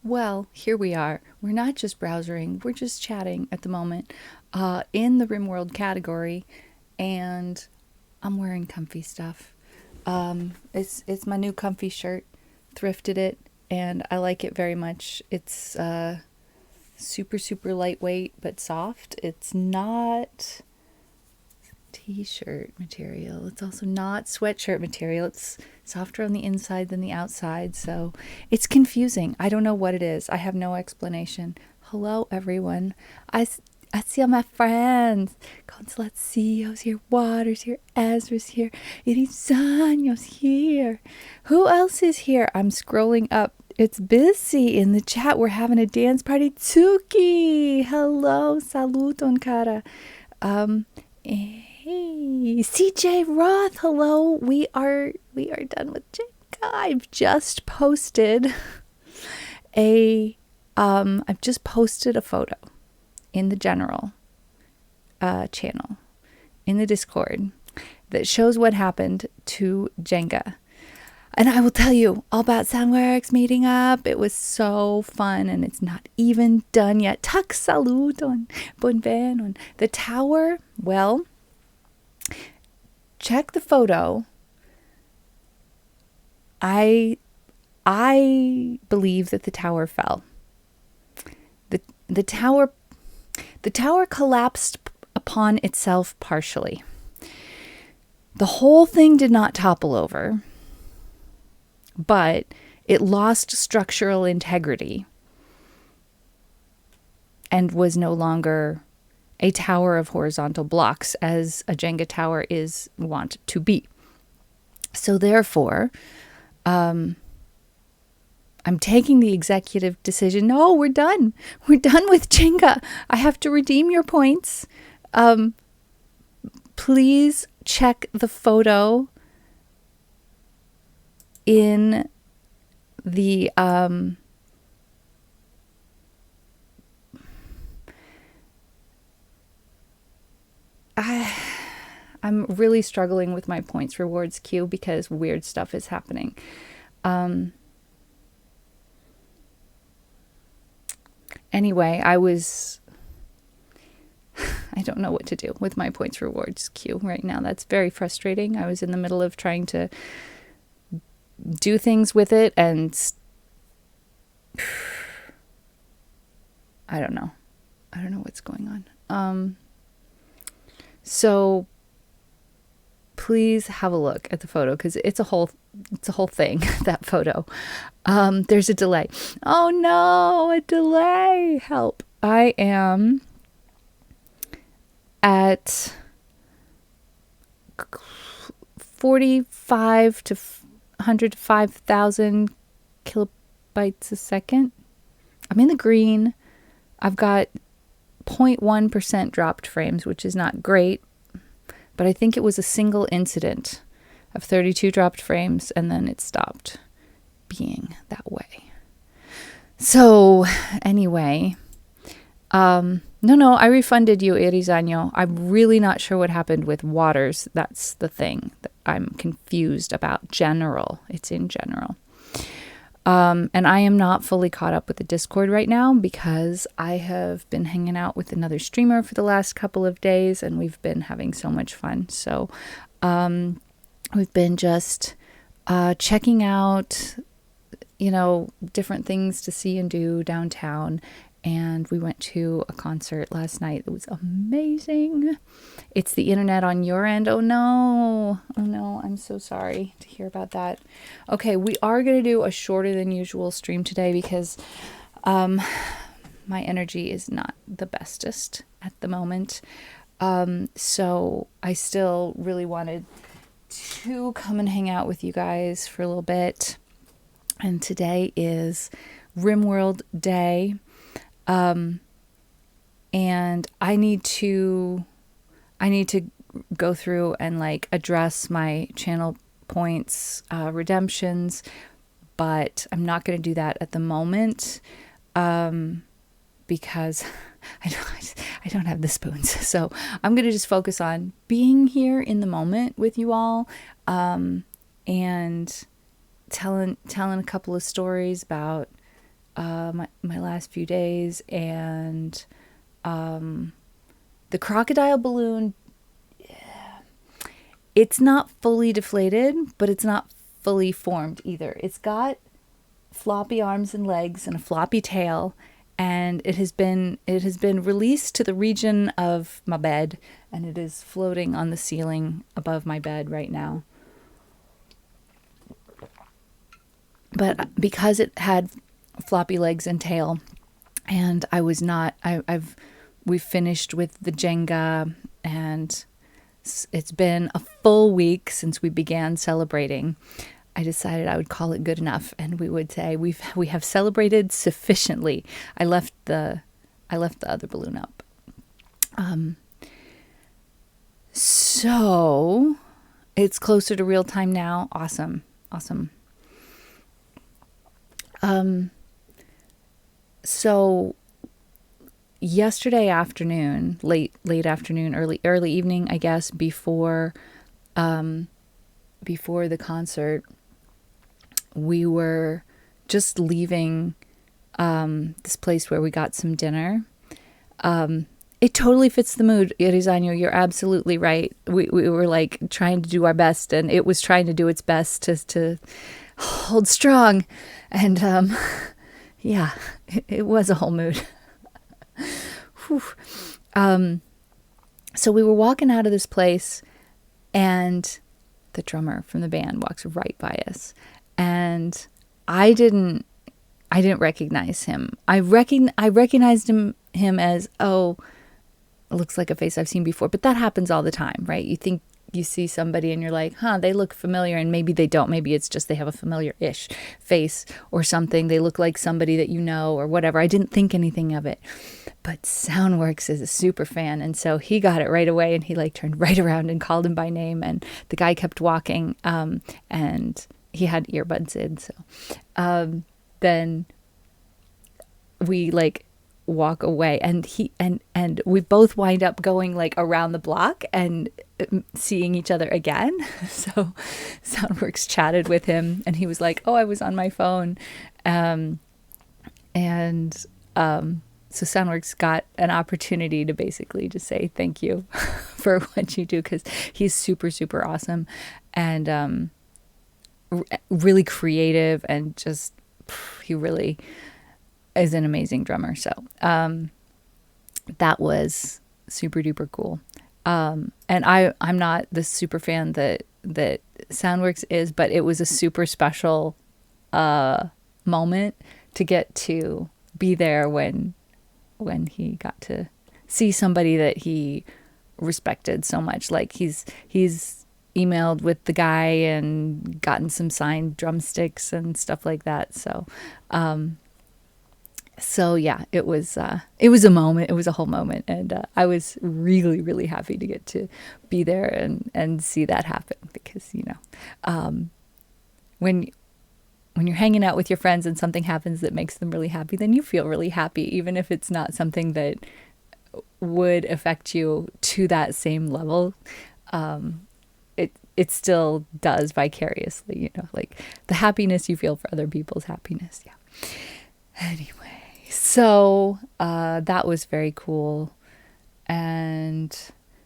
Well, here we are. We're not just browsing, we're just chatting at the moment in the RimWorld category, and I'm wearing comfy stuff. It's my new comfy shirt. Thrifted it, and I like it very much. It's super, super lightweight but soft. It's not t-shirt material. It's also not sweatshirt material. It's softer on the inside than the outside, so it's confusing. I don't know what it is. I have no explanation. Hello, everyone. I see all my friends. Consolacio's here, Water's here, Ezra's here, Irizanyo's here. Who else is here? I'm scrolling up. It's busy in the chat. We're having a dance party. Tsuki! Hello, saluton, cara. Hey, CJ Roth, hello. We are done with Jenga. I've just posted a photo in the general channel in the Discord that shows what happened to Jenga. And I will tell you all about Soundworks meeting up. It was so fun, and it's not even done yet. Tak saluton, bonvenon. The tower, well, check the photo. I believe that the tower fell. The tower collapsed upon itself partially. The whole thing did not topple over, but it lost structural integrity and was no longer a tower of horizontal blocks as a Jenga tower is wont to be. So therefore, I'm taking the executive decision. No, we're done. We're done with Jenga. I have to redeem your points. Please check the photo in the I'm really struggling with my points rewards queue because weird stuff is happening. Anyway, I don't know what to do with my points rewards queue right now. That's very frustrating. I was in the middle of trying to do things with it, and I don't know what's going on. So please have a look at the photo because it's a whole thing, that photo. There's a delay. Oh no, a delay. Help. I am at 45 to 100 to 5,000 kilobytes a second. I'm in the green. I've got 0.1% dropped frames, which is not great, but I think it was a single incident of 32 dropped frames, and then it stopped being that way. So anyway, no, I refunded you, Irizanyo. I'm really not sure what happened with Waters. That's the thing that I'm confused about. General. It's in general. And I am not fully caught up with the Discord right now because I have been hanging out with another streamer for the last couple of days, and we've been having so much fun. So we've been just checking out, different things to see and do downtown. And we went to a concert last night. It was amazing. It's the internet on your end. Oh no. I'm so sorry to hear about that. Okay, we are going to do a shorter than usual stream today because my energy is not the bestest at the moment. So I still really wanted to come and hang out with you guys for a little bit. And today is RimWorld Day. And I need to go through and address my channel points, redemptions, but I'm not going to do that at the moment, because I don't have the spoons. So I'm going to just focus on being here in the moment with you all, and telling a couple of stories about my last few days. And the crocodile balloon, it's not fully deflated, but it's not fully formed either. It's got floppy arms and legs and a floppy tail, and it has been released to the region of my bed, and it is floating on the ceiling above my bed right now. But because it had floppy legs and tail, and we've finished with the Jenga, and it's been a full week since we began celebrating. I decided I would call it good enough, and we would say we have celebrated sufficiently. I left the other balloon up. So it's closer to real time now. Awesome. So yesterday afternoon, late afternoon, early evening, I guess, before the concert, we were just leaving this place where we got some dinner. It totally fits the mood, Irizanyo. You're absolutely right. We were like trying to do our best, and it was trying to do its best to hold strong. And yeah, it was a whole mood. So we were walking out of this place, and the drummer from the band walks right by us, and I didn't recognize him. I recognized him as, oh, it looks like a face I've seen before, but that happens all the time, right? You think you see somebody and you're like, they look familiar, and maybe they don't. Maybe it's just they have a familiar-ish face or something. They look like somebody that you know or whatever. I didn't think anything of it. But Soundworks is a super fan, and so he got it right away, and he like turned right around and called him by name, and the guy kept walking, and he had earbuds in. So then we like walk away, and and we both wind up going like around the block and seeing each other again. So Soundworks chatted with him, and he was like, oh, I was on my phone. So Soundworks got an opportunity to basically just say thank you for what you do, because he's super, super awesome, and really creative, and just he really is an amazing drummer. So that was super duper cool. And I'm not the super fan that Soundworks is, but it was a super special moment to get to be there when he got to see somebody that he respected so much. Like he's emailed with the guy and gotten some signed drumsticks and stuff like that. So yeah, it was a moment. It was a whole moment, and I was really, really happy to get to be there and see that happen, because when you're hanging out with your friends and something happens that makes them really happy, then you feel really happy, even if it's not something that would affect you to that same level. It still does vicariously, like the happiness you feel for other people's happiness. Yeah. Anyway, so that was very cool, and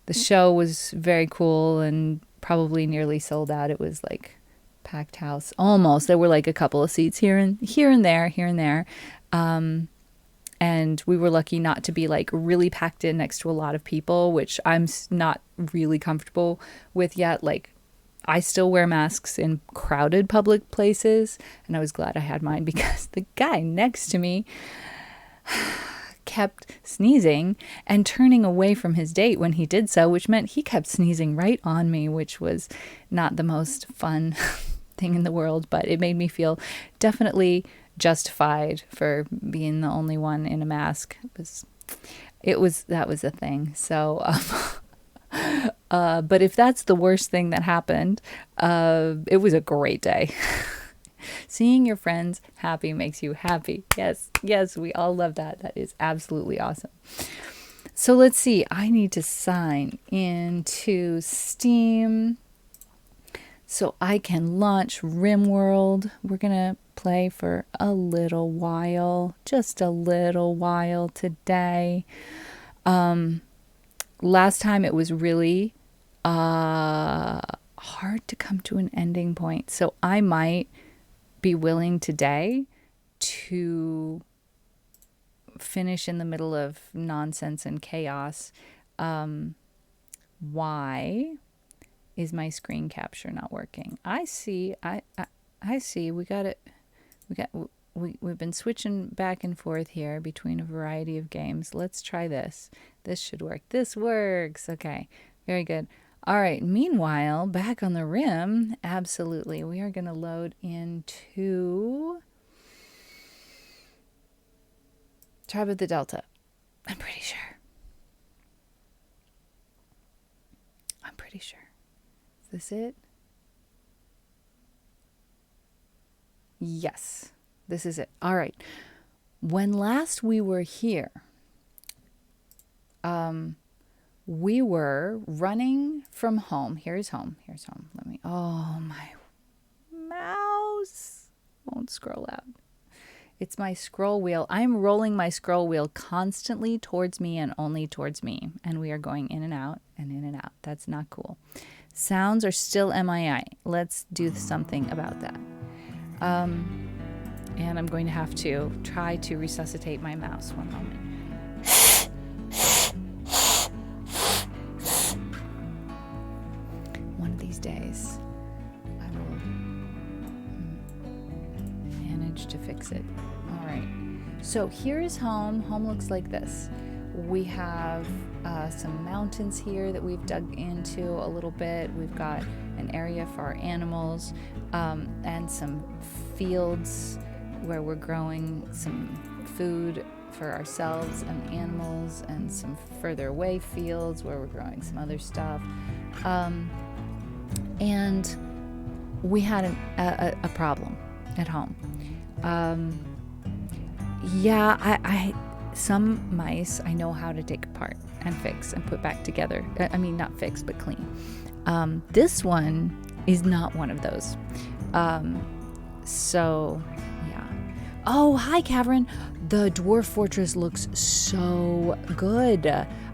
the show was very cool and probably nearly sold out. It was like packed house almost. There were like a couple of seats here and there. And we were lucky not to be like really packed in next to a lot of people, which I'm not really comfortable with yet. Like I still wear masks in crowded public places, and I was glad I had mine, because the guy next to me kept sneezing and turning away from his date when he did so, which meant he kept sneezing right on me, which was not the most fun thing in the world, but it made me feel definitely justified for being the only one in a mask. That was a thing. So but if that's the worst thing that happened, it was a great day. Seeing your friends happy makes you happy. Yes, we all love that. That is absolutely awesome. So let's see. I need to sign into Steam. so I can launch RimWorld. We're going to play for a little while, just a little while today. Last time it was really hard to come to an ending point. So I might be willing today to finish in the middle of nonsense and chaos. Why is my screen capture not working? I see. I see. We've been switching back and forth here between a variety of games. Let's try this. This should work. This works. Okay. Very good. All right. Meanwhile, back on the Rim, absolutely. We are going to load into Tribe of the Delta. I'm pretty sure. Is this it? Yes, this is it. All right. When last we were here, we were running from home. Here's home. Oh, my mouse won't scroll out. It's my scroll wheel. I'm rolling my scroll wheel constantly towards me and only towards me. And we are going in and out and in and out. That's not cool. Sounds are still MII. Let's do something about that. And I'm going to have to try to resuscitate my mouse. One moment. One of these days, I will manage to fix it. All right. So here is home. Home looks like this. We have some mountains here that we've dug into a little bit. We've got an area for our animals and some fields where we're growing some food for ourselves and animals, and some further away fields where we're growing some other stuff. And we had a problem at home. Some mice I know how to take apart and fix and put back together. I mean, not fix, but clean. This one is not one of those. So, yeah. Oh, hi, Cavern. The Dwarf Fortress looks so good.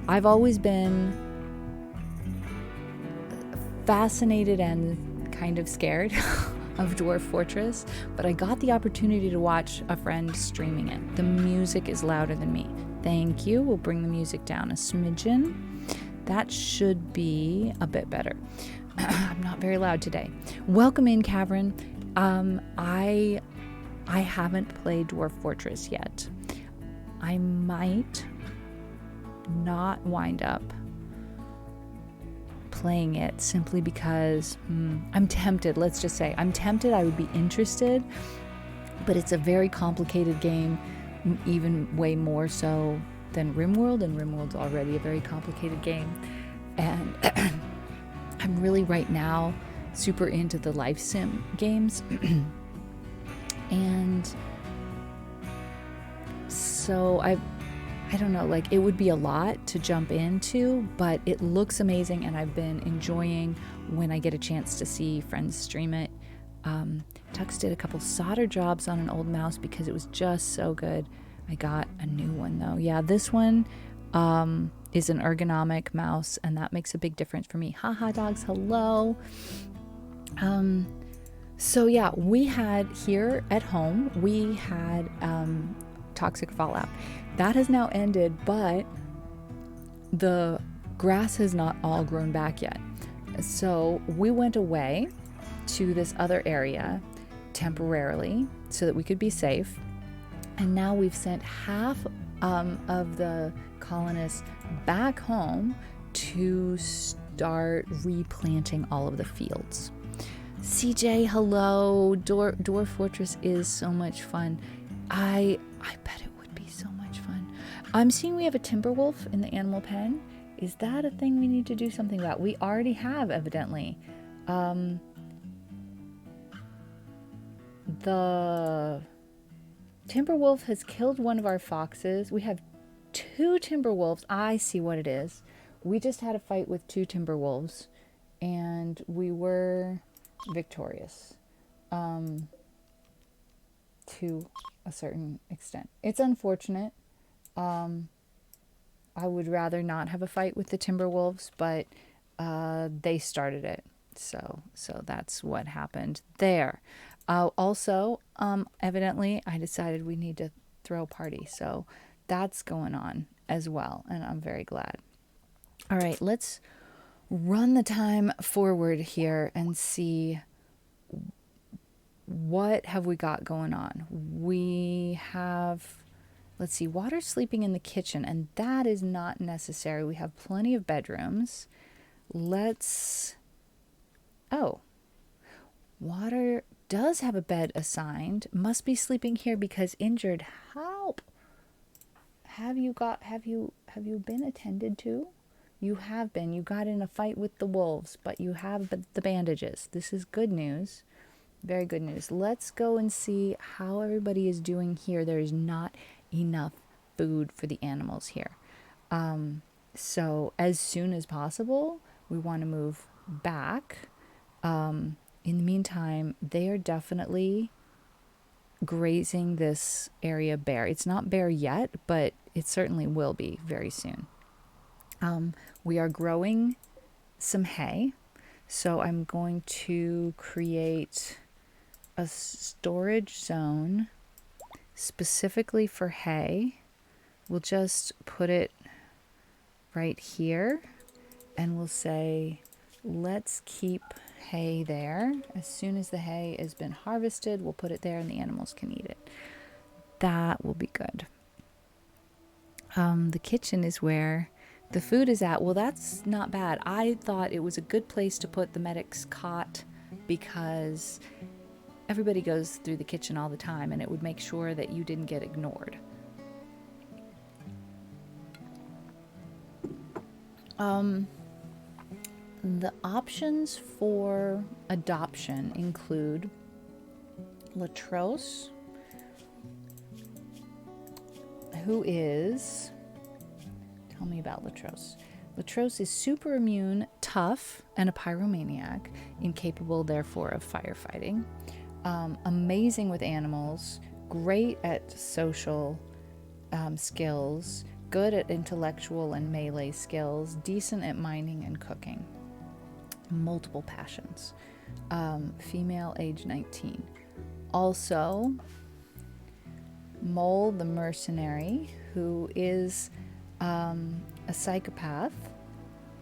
I've always been fascinated and kind of scared of Dwarf Fortress, but I got the opportunity to watch a friend streaming it. The music is louder than me. Thank you. We'll bring the music down a smidgen. That should be a bit better. I'm not very loud today. Welcome in, Cavern. I haven't played Dwarf Fortress yet. I might not wind up playing it simply because I'm tempted. Let's just say I'm tempted. I would be interested, but it's a very complicated game, even way more so than RimWorld, and RimWorld's already a very complicated game. And I'm really right now super into the life sim games. And so I don't know, like it would be a lot to jump into, but it looks amazing, and I've been enjoying when I get a chance to see friends stream it. Tux did a couple solder jobs on an old mouse because it was just so good. I got a new one though. Yeah, this one is an ergonomic mouse, and that makes a big difference for me. Haha dogs, hello. So yeah, we had here at home, we had toxic fallout. That has now ended, but the grass has not all grown back yet. So we went away to this other area temporarily so that we could be safe. And now we've sent half of the colonists back home to start replanting all of the fields. CJ, hello. Dwarf Fortress is so much fun. I bet it would be so much fun. I'm seeing we have a timber wolf in the animal pen. Is that a thing we need to do something about? We already have, evidently. The timber wolf has killed one of our foxes. We have 2 timber wolves. I see what it is. We just had a fight with 2 timber wolves, and we were victorious to a certain extent. It's unfortunate. I would rather not have a fight with the Timberwolves, but they started it. So that's what happened there. Also, evidently, I decided we need to throw a party. So that's going on as well, and I'm very glad. All right, let's run the time forward here and see what have we got going on. We have, let's see, water sleeping in the kitchen, and that is not necessary. We have plenty of bedrooms. Oh, water does have a bed assigned. Must be sleeping here because injured. Help. Have you been attended to? You have been. You got in a fight with the wolves, but you have the bandages. This is good news. Very good news. Let's go and see how everybody is doing here. There is not enough food for the animals here. So as soon as possible, we want to move back. In the meantime, they are definitely grazing this area bare. It's not bare yet, but it certainly will be very soon. We are growing some hay, so I'm going to create a storage zone specifically for hay. We'll just put it right here, and we'll say, let's keep hay there. As soon as the hay has been harvested, we'll put it there and the animals can eat it. That will be good. The kitchen is where the food is at. Well, that's not bad. I thought it was a good place to put the medic's cot because everybody goes through the kitchen all the time, and it would make sure that you didn't get ignored. The options for adoption include Latros, who is, tell me about Latros. Latros is super immune, tough, and a pyromaniac, incapable therefore of firefighting. Amazing with animals, great at social skills, good at intellectual and melee skills, decent at mining and cooking. Multiple passions. Female, age 19. Also, Mole the mercenary, who is a psychopath,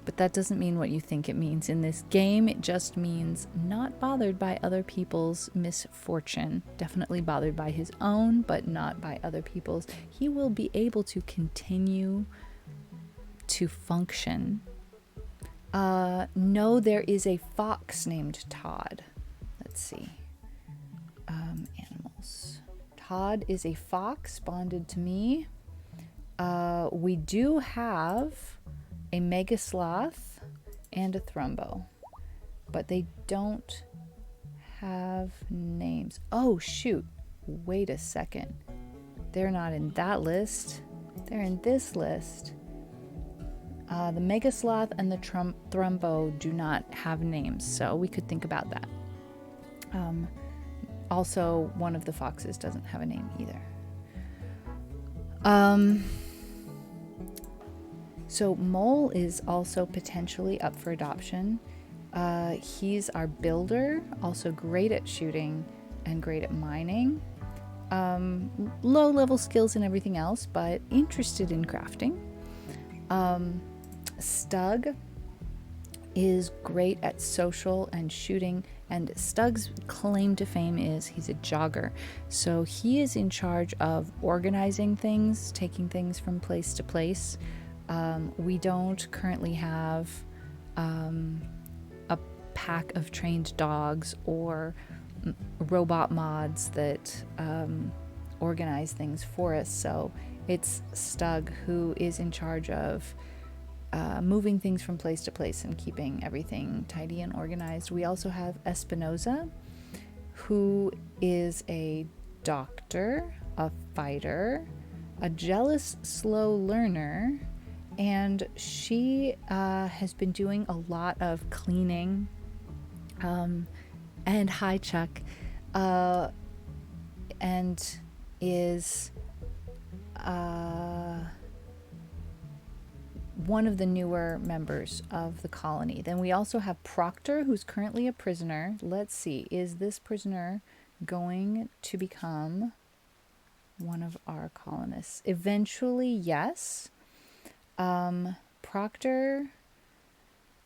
but that doesn't mean what you think it means in this game. It just means not bothered by other people's misfortune. Definitely bothered by his own, but not by other people's. He will be able to continue to function. No, there is a fox named Todd. Let's see. Animals. Todd is a fox bonded to me. We do have a mega sloth and a thrumbo, but they don't have names. Oh, shoot. Wait a second. They're not in that list. They're in this list. The mega sloth and the thrumbo do not have names, so we could think about that. Also, one of the foxes doesn't have a name either. So Mole is also potentially up for adoption. He's our builder, also great at shooting and great at mining. Low level skills and everything else, but interested in crafting. Stug is great at social and shooting, and Stug's claim to fame is he's a jogger. So he is in charge of organizing things, taking things from place to place. We don't currently have a pack of trained dogs or robot mods that organize things for us. So it's Stug who is in charge of moving things from place to place and keeping everything tidy and organized. We also have Espinoza, who is a doctor, a fighter, a jealous, slow learner, and she has been doing a lot of cleaning And hi, Chuck. And is one of the newer members of the colony. Then we also have Proctor, who's currently a prisoner. Let's see, is this prisoner going to become one of our colonists? Eventually, yes. Proctor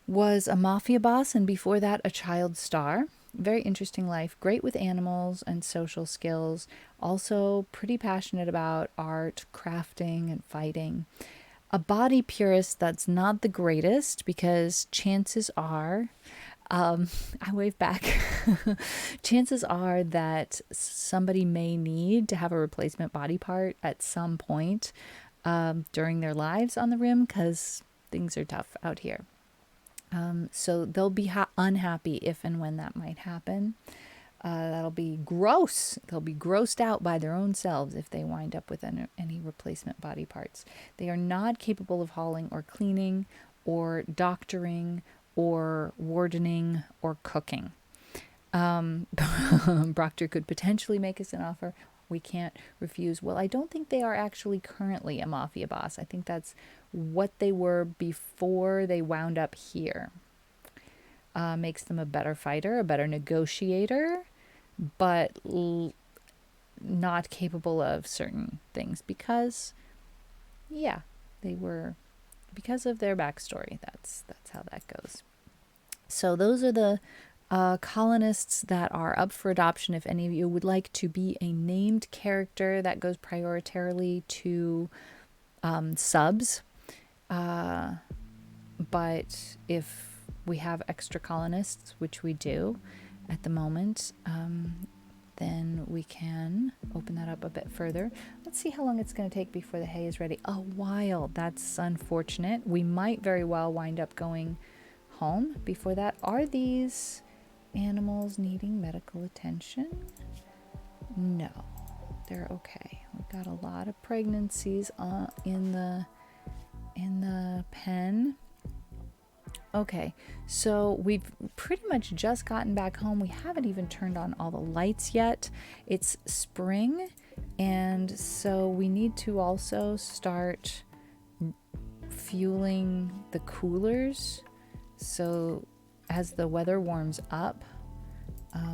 was a mafia boss, and before that, a child star. Very interesting life, great with animals and social skills. Also, pretty passionate about art, crafting, and fighting. A body purist that's not the greatest because chances are, I wave back, chances are that somebody may need to have a replacement body part at some point during their lives on the rim because things are tough out here. So they'll be unhappy if and when that might happen. That'll be gross. They'll be grossed out by their own selves if they wind up with any replacement body parts. They are not capable of hauling or cleaning or doctoring or wardening or cooking. Proctor could potentially make us an offer. We can't refuse. Well, I don't think they are actually currently a mafia boss. I think that's what they were before they wound up here. Makes them a better fighter, a better negotiator, but not capable of certain things because, yeah, they were, because of their backstory. That's how that goes. So those are the colonists that are up for adoption. If any of you would like to be a named character, that goes prioritarily to subs. But if we have extra colonists, which we do at the moment, then we can open that up a bit further. Let's see how long it's going to take before the hay is ready. A while. That's unfortunate. We might very well wind up going home before that. Are these animals needing medical attention? No, they're okay. We've got a lot of pregnancies in the pen. Okay, so we've pretty much just gotten back home. We haven't even turned on all the lights yet. It's spring, and so we need to also start fueling the coolers. So as the weather warms up,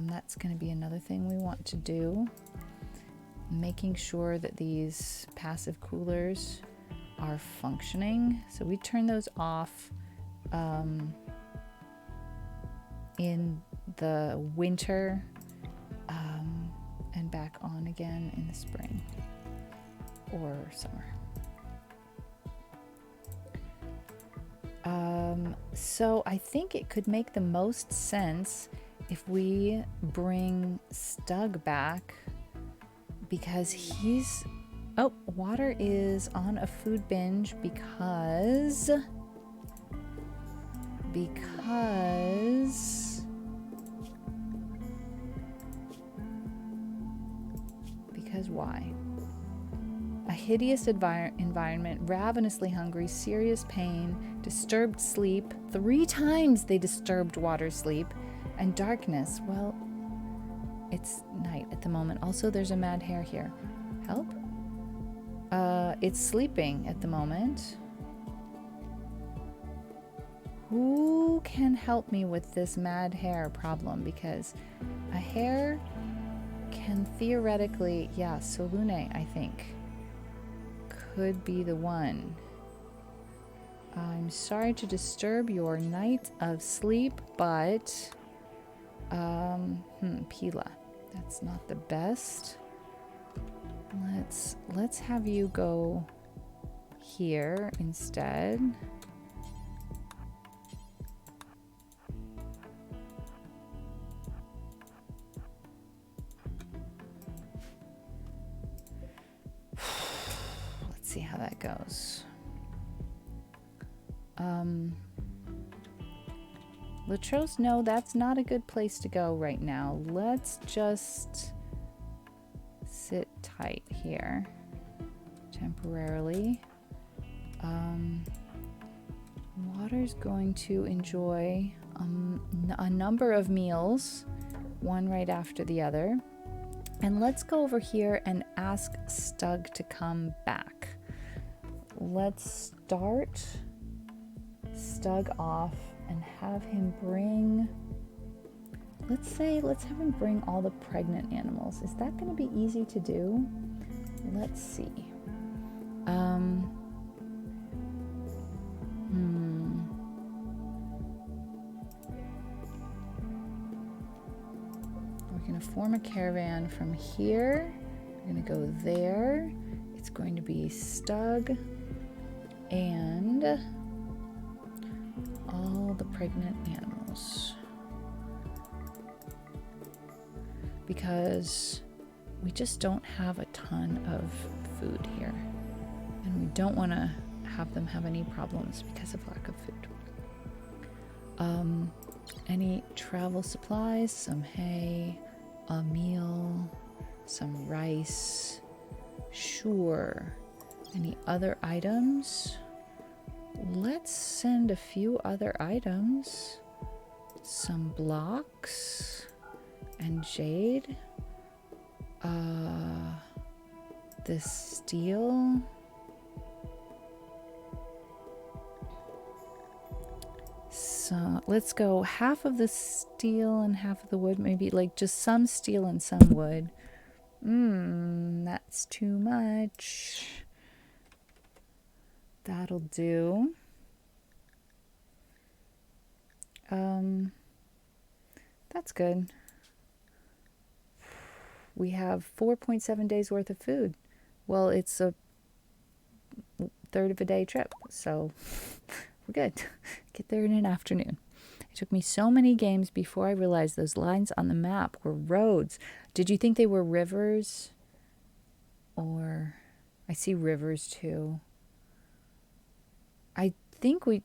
that's going to be another thing we want to do. Making sure that these passive coolers are functioning. So we turn those off in the winter and back on again in the spring or summer. So I think it could make the most sense if we bring Stug back because he's... Oh, Water is on a food binge because why? A hideous environment, ravenously hungry, serious pain, disturbed sleep. 3 times they disturbed Water's sleep. And darkness. Well, it's night at the moment. Also, there's a mad hare here. Help? It's sleeping at the moment. Who can help me with this mad hare problem? Because a hare can theoretically... Yeah, Solune, I think, could be the one. I'm sorry to disturb your night of sleep, but... Pila. That's not the best. Let's have you go here instead. Let's see how that goes. Latros, no, that's not a good place to go right now. Let's just sit tight here temporarily. Water's going to enjoy a number of meals one right after the other. And let's go over here and ask Stug to come back. Let's start Stug off and have him bring, let's have him bring all the pregnant animals. Is that going to be easy to do? Let's see. We're going to form a caravan from here. We're going to go there. It's going to be Stug and all the pregnant animals. Because we just don't have a ton of food here. And we don't want to have them have any problems because of lack of food. Any travel supplies, some hay, a meal, some rice. Sure. Any other items? Let's send a few other items. Some blocks and jade. This steel. So let's go half of the steel and half of the wood, maybe like just some steel and some wood. That's too much. That'll do. That's good. We have 4.7 days worth of food. Well, it's a third of a day trip, so we're good. Get there in an afternoon. It took me so many games before I realized those lines on the map were roads. Did you think they were rivers? Or I see rivers too. I think we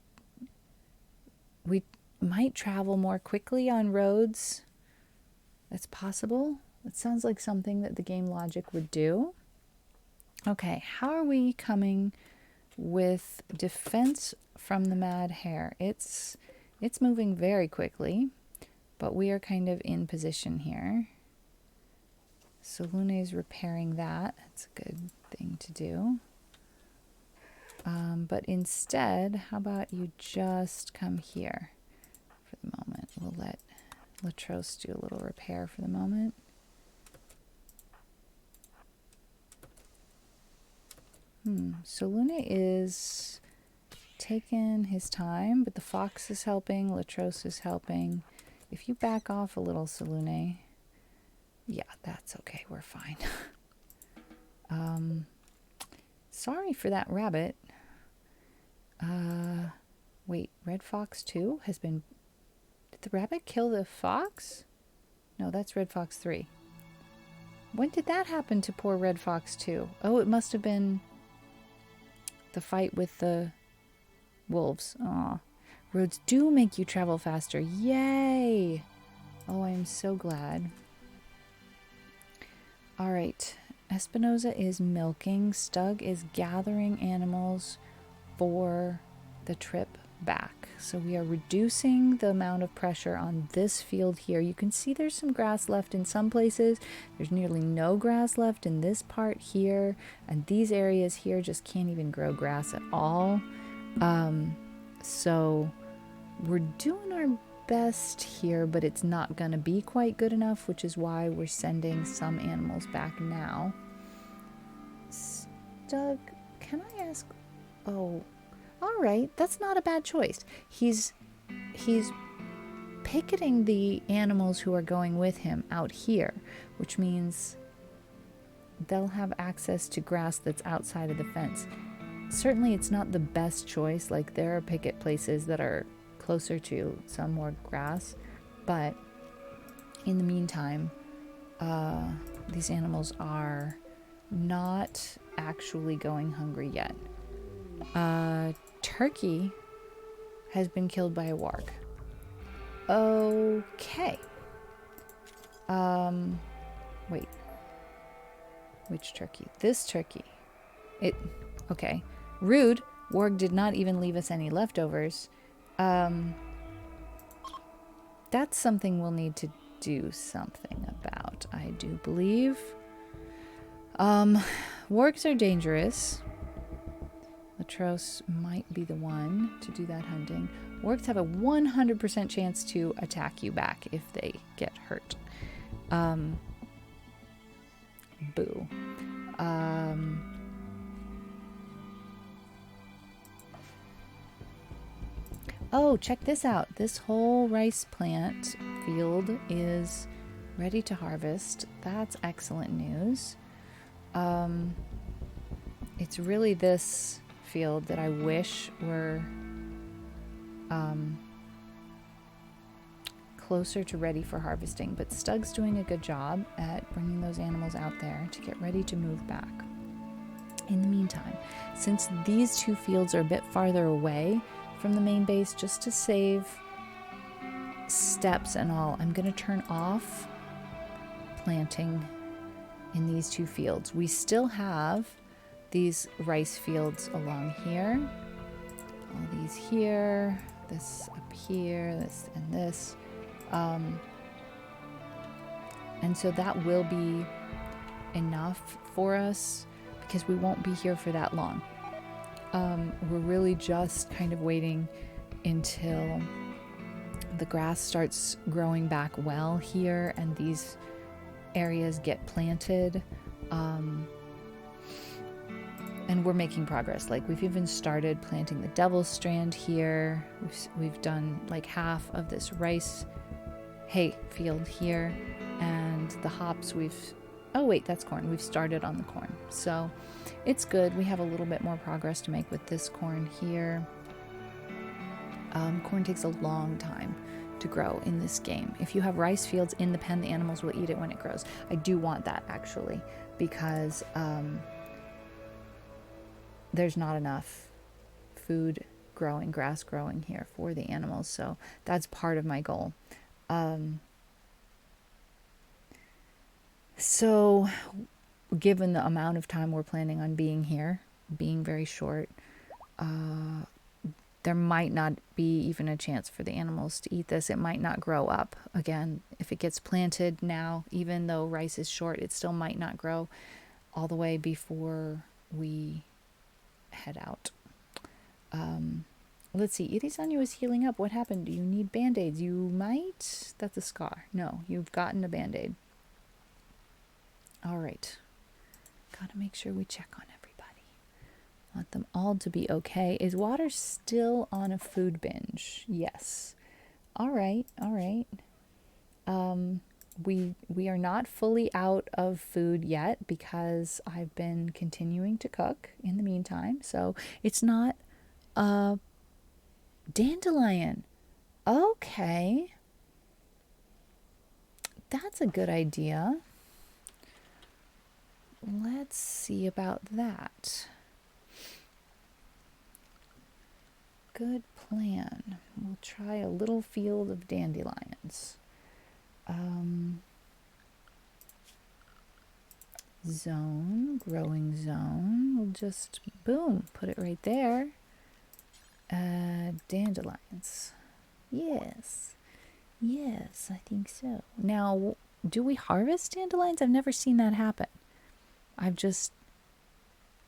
might travel more quickly on roads. That's possible. It sounds like something that the game logic would do. Okay, how are we coming with defense from the Mad Hare? It's moving very quickly, but we are kind of in position here. So Lune's repairing that. That's a good thing to do. But instead, how about you just come here for the moment? We'll let Latros do a little repair for the moment. So Lune is taking his time, but the fox is helping, Latros is helping. If you back off a little, Salune. Yeah, that's okay. We're fine. Sorry for that rabbit. Wait, Red Fox 2 has been... Did the rabbit kill the fox? No, that's Red Fox 3. When did that happen to poor Red Fox 2? Oh, it must have been the fight with the wolves. Aw. Roads do make you travel faster. Yay! Oh, I am so glad. All right. Espinoza is milking. Stug is gathering animals for the trip back. So we are reducing the amount of pressure on this field here. You can see there's some grass left in some places. There's nearly no grass left in this part here. And these areas here just can't even grow grass at all. So we're doing our best here, but it's not going to be quite good enough, which is why we're sending some animals back now. Stug, can I ask? Oh, all right, that's not a bad choice. He's picketing the animals who are going with him out here, which means they'll have access to grass that's outside of the fence. Certainly it's not the best choice. Like, there are picket places that are closer to some more grass, but in the meantime, these animals are not actually going hungry yet. Turkey has been killed by a warg. Okay. Wait. Which turkey? This turkey. Okay. Rude. Warg did not even leave us any leftovers. That's something we'll need to do something about, I do believe. Wargs are dangerous. Latros might be the one to do that hunting. Wargs have a 100% chance to attack you back if they get hurt. Boo. Oh, check this out. This whole rice plant field is ready to harvest. That's excellent news. It's really this field that I wish were closer to ready for harvesting, but Stug's doing a good job at bringing those animals out there to get ready to move back. In the meantime, since these two fields are a bit farther away from the main base, just to save steps and all, I'm going to turn off planting in these two fields. We still have these rice fields along here, all these here, this up here, this and this, and so that will be enough for us because we won't be here for that long. We're really just kind of waiting until the grass starts growing back well here and these areas get planted. And we're making progress. Like, we've even started planting the devil's strand here. We've done like half of this rice hay field here, and the hops oh wait, that's corn. We've started on the corn. So it's good. We have a little bit more progress to make with this corn here. Corn takes a long time to grow in this game. If you have rice fields in the pen, the animals will eat it when it grows. I do want that actually, because there's not enough food growing, grass growing here for the animals. So that's part of my goal. So given the amount of time we're planning on being here, being very short, there might not be even a chance for the animals to eat this. It might not grow up. Again, if it gets planted now, even though rice is short, it still might not grow all the way before we head out. Let's see. Irisanyu is healing up. What happened? Do you need band-aids? You might. That's a scar. No, you've gotten a band-aid. All right. Gotta make sure we check on everybody. Want them all to be okay. Is Water still on a food binge? Yes. All right. All right. We are not fully out of food yet because I've been continuing to cook in the meantime. So it's not a dandelion. Okay. That's a good idea. Let's see about that. Good plan. We'll try a little field of dandelions. Zone, growing zone. We'll just, boom, put it right there. Dandelions. Yes. Yes, I think so. Now, do we harvest dandelions? I've never seen that happen. I've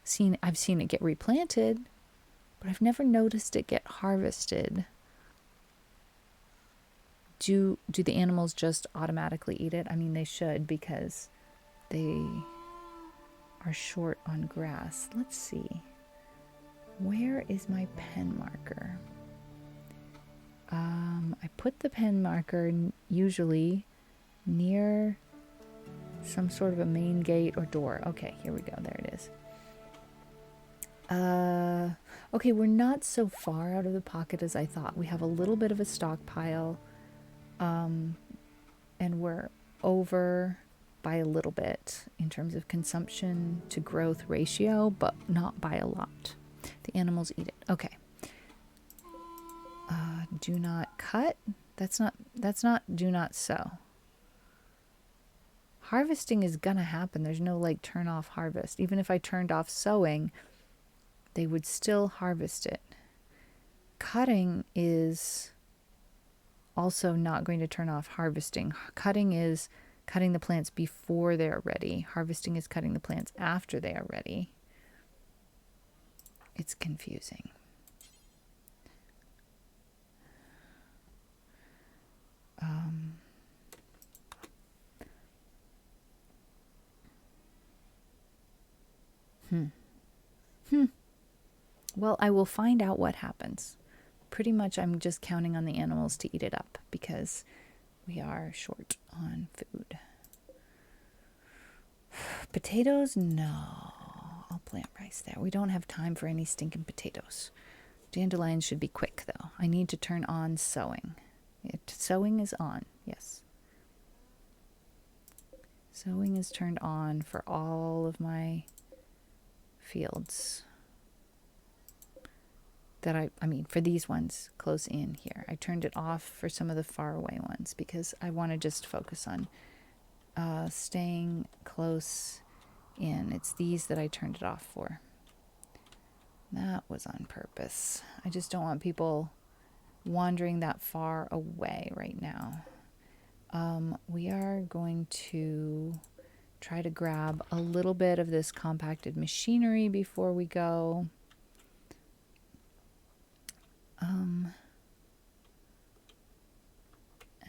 seen it get replanted, but I've never noticed it get harvested. Do the animals just automatically eat it? I mean, they should, because they are short on grass. Let's see. Where is my pen marker? I put the pen marker usually near some sort of a main gate or door. Okay, here we go. There it is. Okay, we're not so far out of the pocket as I thought. We have a little bit of a stockpile, and we're over by a little bit in terms of consumption to growth ratio, but not by a lot. The animals eat it. Okay. Do not cut. That's not do not sow. Harvesting is gonna happen. There's no like turn off harvest. Even if I turned off sowing, they would still harvest it. Cutting is also not going to turn off harvesting. Cutting is cutting the plants before they are ready. Harvesting is cutting the plants after they are ready. It's confusing. Well, I will find out what happens. Pretty much I'm just counting on the animals to eat it up because we are short on food. Potatoes? No. I'll plant rice there. We don't have time for any stinking potatoes. Dandelions should be quick, though. I need to turn on sowing. Sowing is on, yes. Sowing is turned on for all of my fields. That I mean, for these ones close in here. I turned it off for some of the far away ones because I want to just focus on staying close in. It's these that I turned it off for. That was on purpose. I just don't want people wandering that far away right now. We are going to try to grab a little bit of this compacted machinery before we go.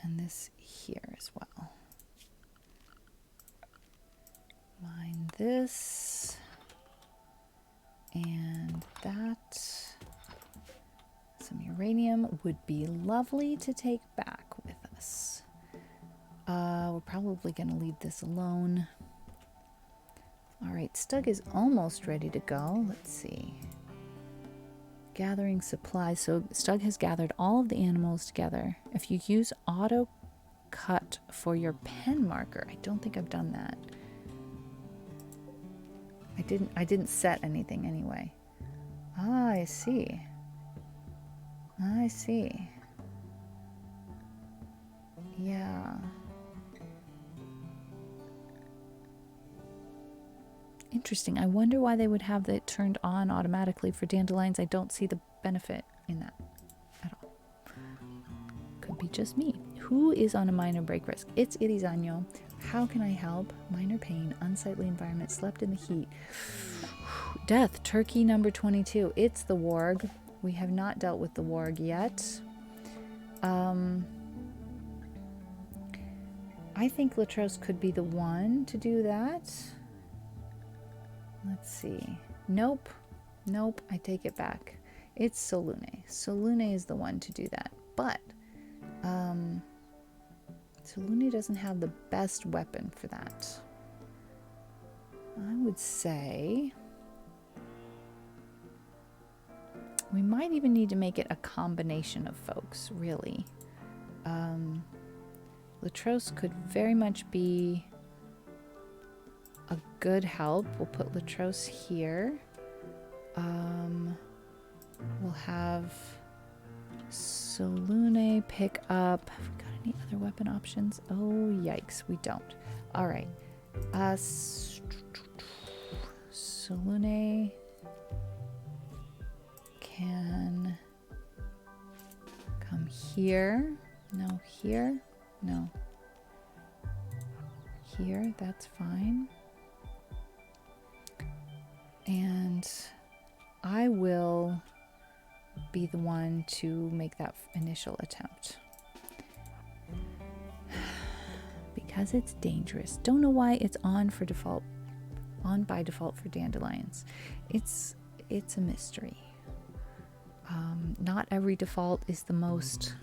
And this here as well. Mine this and that. Some uranium would be lovely to take back with us. We're probably going to leave this alone. All right, Stug is almost ready to go. Let's see. Gathering supplies. So Stug has gathered all of the animals together. If you use auto cut for your pen marker, I don't think I've done that. I didn't set anything anyway. Ah, I see. I see. Yeah. Interesting. I wonder why they would have that turned on automatically for dandelions. I don't see the benefit in that at all. Could be just me. Who is on a minor break risk? It's Irizano. How can I help? Minor pain, unsightly environment, slept in the heat. Death, turkey number 22. It's the warg. We have not dealt with the warg yet. I think Latros could be the one to do that. Let's see. Nope. Nope. I take it back. It's Solune. Solune is the one to do that. But Solune doesn't have the best weapon for that. I would say we might even need to make it a combination of folks, really. Latros could very much be a good help. We'll put Latros here. We'll have Solune pick up. Have we got any other weapon options? Oh, yikes, we don't. All right. Solune can come here. No, here. No. Here, that's fine. And I will be the one to make that initial attempt. Because it's dangerous. Don't know why it's on by default for dandelions. It's a mystery. Not every default is the most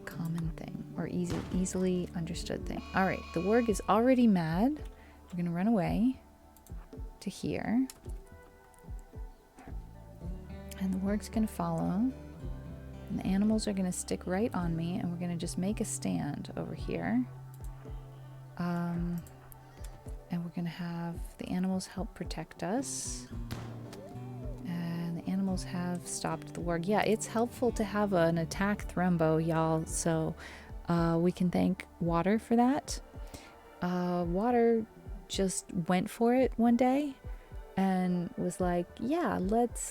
common thing or easily understood thing. All right, the warg is already mad. We're gonna run away to here. And the warg's gonna follow. And the animals are gonna stick right on me, and we're gonna just make a stand over here. And we're gonna have the animals help protect us. And the animals have stopped the warg. Yeah, it's helpful to have an attack thrombo, y'all. So we can thank Water for that. Water just went for it one day and was like, yeah, let's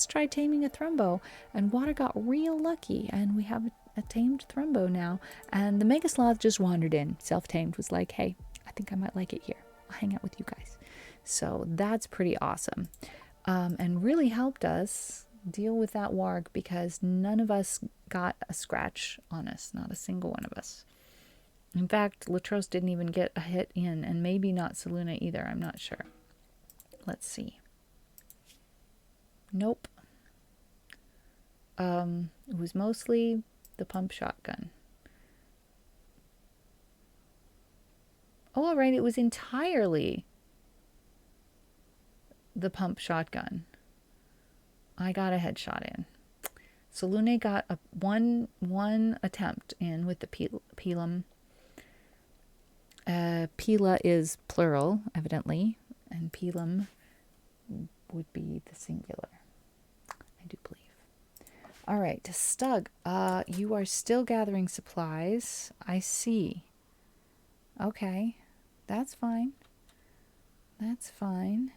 try taming a Thrumbo. And Water got real lucky, and we have a tamed Thrumbo now. And the Mega Sloth just wandered in, self-tamed, was like, hey, I think I might like it here. I'll hang out with you guys. So that's pretty awesome. And really helped us deal with that warg, because none of us got a scratch on us, not a single one of us. In fact, Latros didn't even get a hit in, and maybe not Saluna either, I'm not sure. Let's see. Nope. It was mostly the pump shotgun. Oh, all right, it was entirely the pump shotgun. I got a headshot in. Salune got a one attempt in with the Pilum. Pila is plural, evidently, and Pilum would be the singular, I do believe. All right, Stug, you are still gathering supplies. I see. Okay, that's fine. That's fine.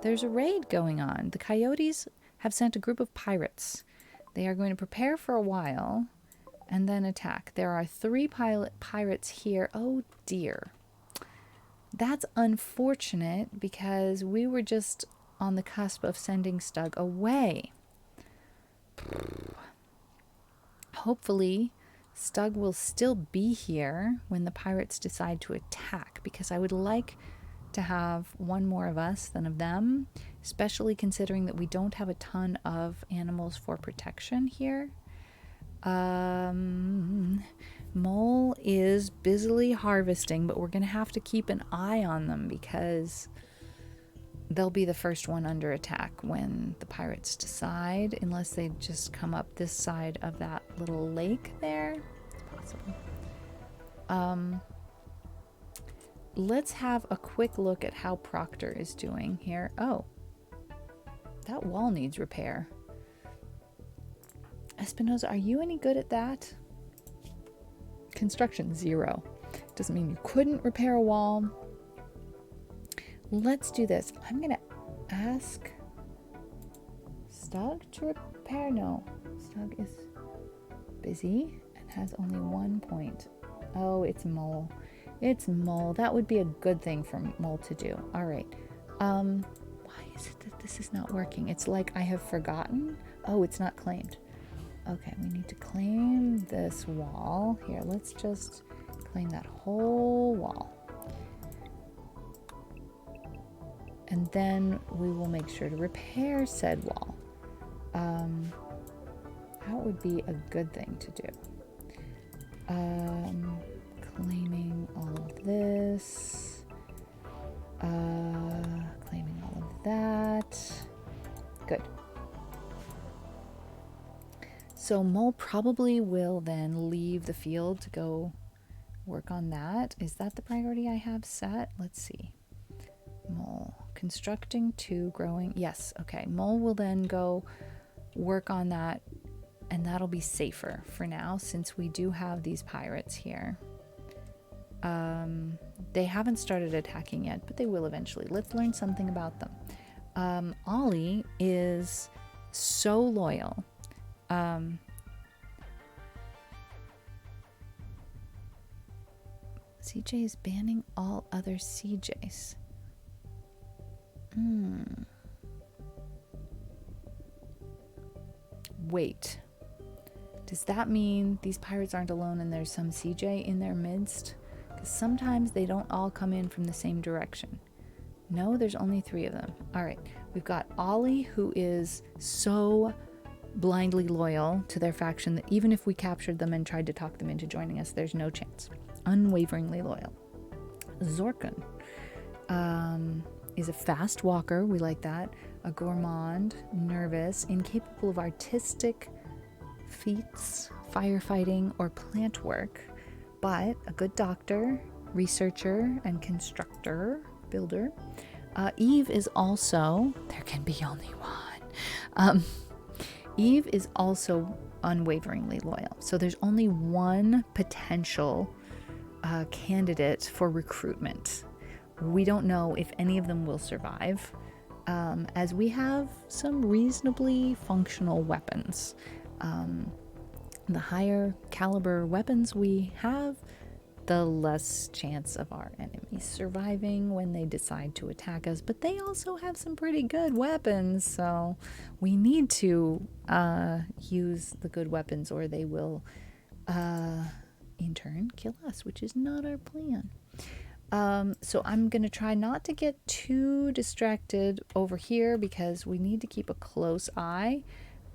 There's a raid going on. The Coyotes have sent a group of pirates. They are going to prepare for a while and then attack. There are 3 pirates here. Oh dear. That's unfortunate, because we were just on the cusp of sending Stug away. Hopefully, Stug will still be here when the pirates decide to attack, because I would like to have one more of us than of them, especially considering that we don't have a ton of animals for protection here. Mole is busily harvesting, but we're going to have to keep an eye on them, because they'll be the first one under attack when the pirates decide, unless they just come up this side of that little lake there. It's possible. Let's have a quick look at how Proctor is doing here. Oh, that wall needs repair. Espinosa, are you any good at that? Construction 0. Doesn't mean you couldn't repair a wall. Let's do this. I'm going to ask Stug to repair. No, Stug is busy and has only 1 point. Oh, it's Mole. It's Mole. That would be a good thing for Mole to do. All right. Why is it that this is not working? It's like I have forgotten. Oh, it's not claimed. Okay, we need to claim this wall. Here, let's just claim that whole wall. And then we will make sure to repair said wall. That would be a good thing to do. Claiming all of this. Claiming all of that. Good. So Mole probably will then leave the field to go work on that. Is that the priority I have set? Let's see. Mole. Constructing 2, growing. Yes, okay. Mole will then go work on that, and that'll be safer for now, since we do have these pirates here. They haven't started attacking yet, but they will eventually. Let's learn something about them. Ollie is so loyal. CJ is banning all other CJs. Wait. Does that mean these pirates aren't alone and there's some CJ in their midst? Because sometimes they don't all come in from the same direction. No, there's only 3 of them. All right. We've got Ollie, who is so blindly loyal to their faction that even if we captured them and tried to talk them into joining us, there's no chance. Unwaveringly loyal. Zorkun is a fast walker. We like that. A gourmand, nervous, incapable of artistic feats, firefighting, or plant work, but a good doctor, researcher, and constructor, builder. Eve is also, there can be only one. Eve is also unwaveringly loyal. So there's only one potential candidate for recruitment. We don't know if any of them will survive, as we have some reasonably functional weapons. The higher caliber weapons we have, the less chance of our enemies surviving when they decide to attack us. But they also have some pretty good weapons, so we need to use the good weapons, or they will in turn kill us, which is not our plan. So I'm going to try not to get too distracted over here, because we need to keep a close eye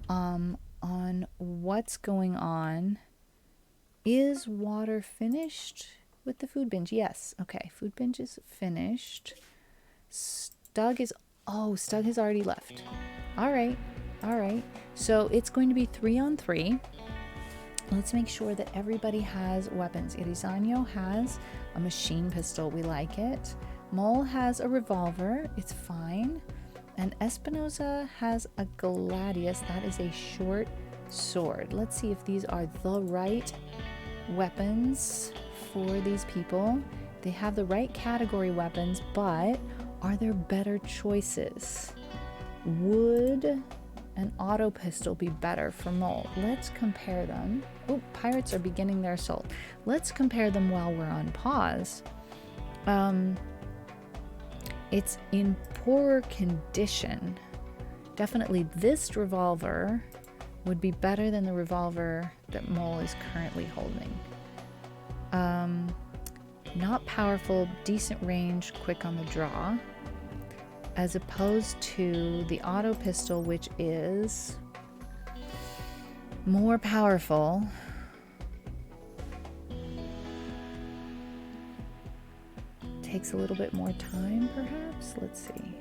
on what's going on. Is water finished with the food binge? Yes. Okay, food binge is finished. Stug has already left. All right. So it's going to be 3-on-3. Let's make sure that everybody has weapons. Irizano has a machine pistol. We like it. Mole has a revolver. It's fine. And Espinosa has a gladius. That is a short sword. Let's see if these are the right weapons for these people. They have the right category weapons, but are there better choices? Would an auto pistol be better for Mole? Let's compare them. Oh, pirates are beginning their assault. Let's compare them while we're on pause. It's in poorer condition. Definitely this revolver would be better than the revolver that Mole is currently holding. Not powerful, decent range, quick on the draw, as opposed to the auto pistol, which is more powerful. Takes a little bit more time, perhaps? Let's see.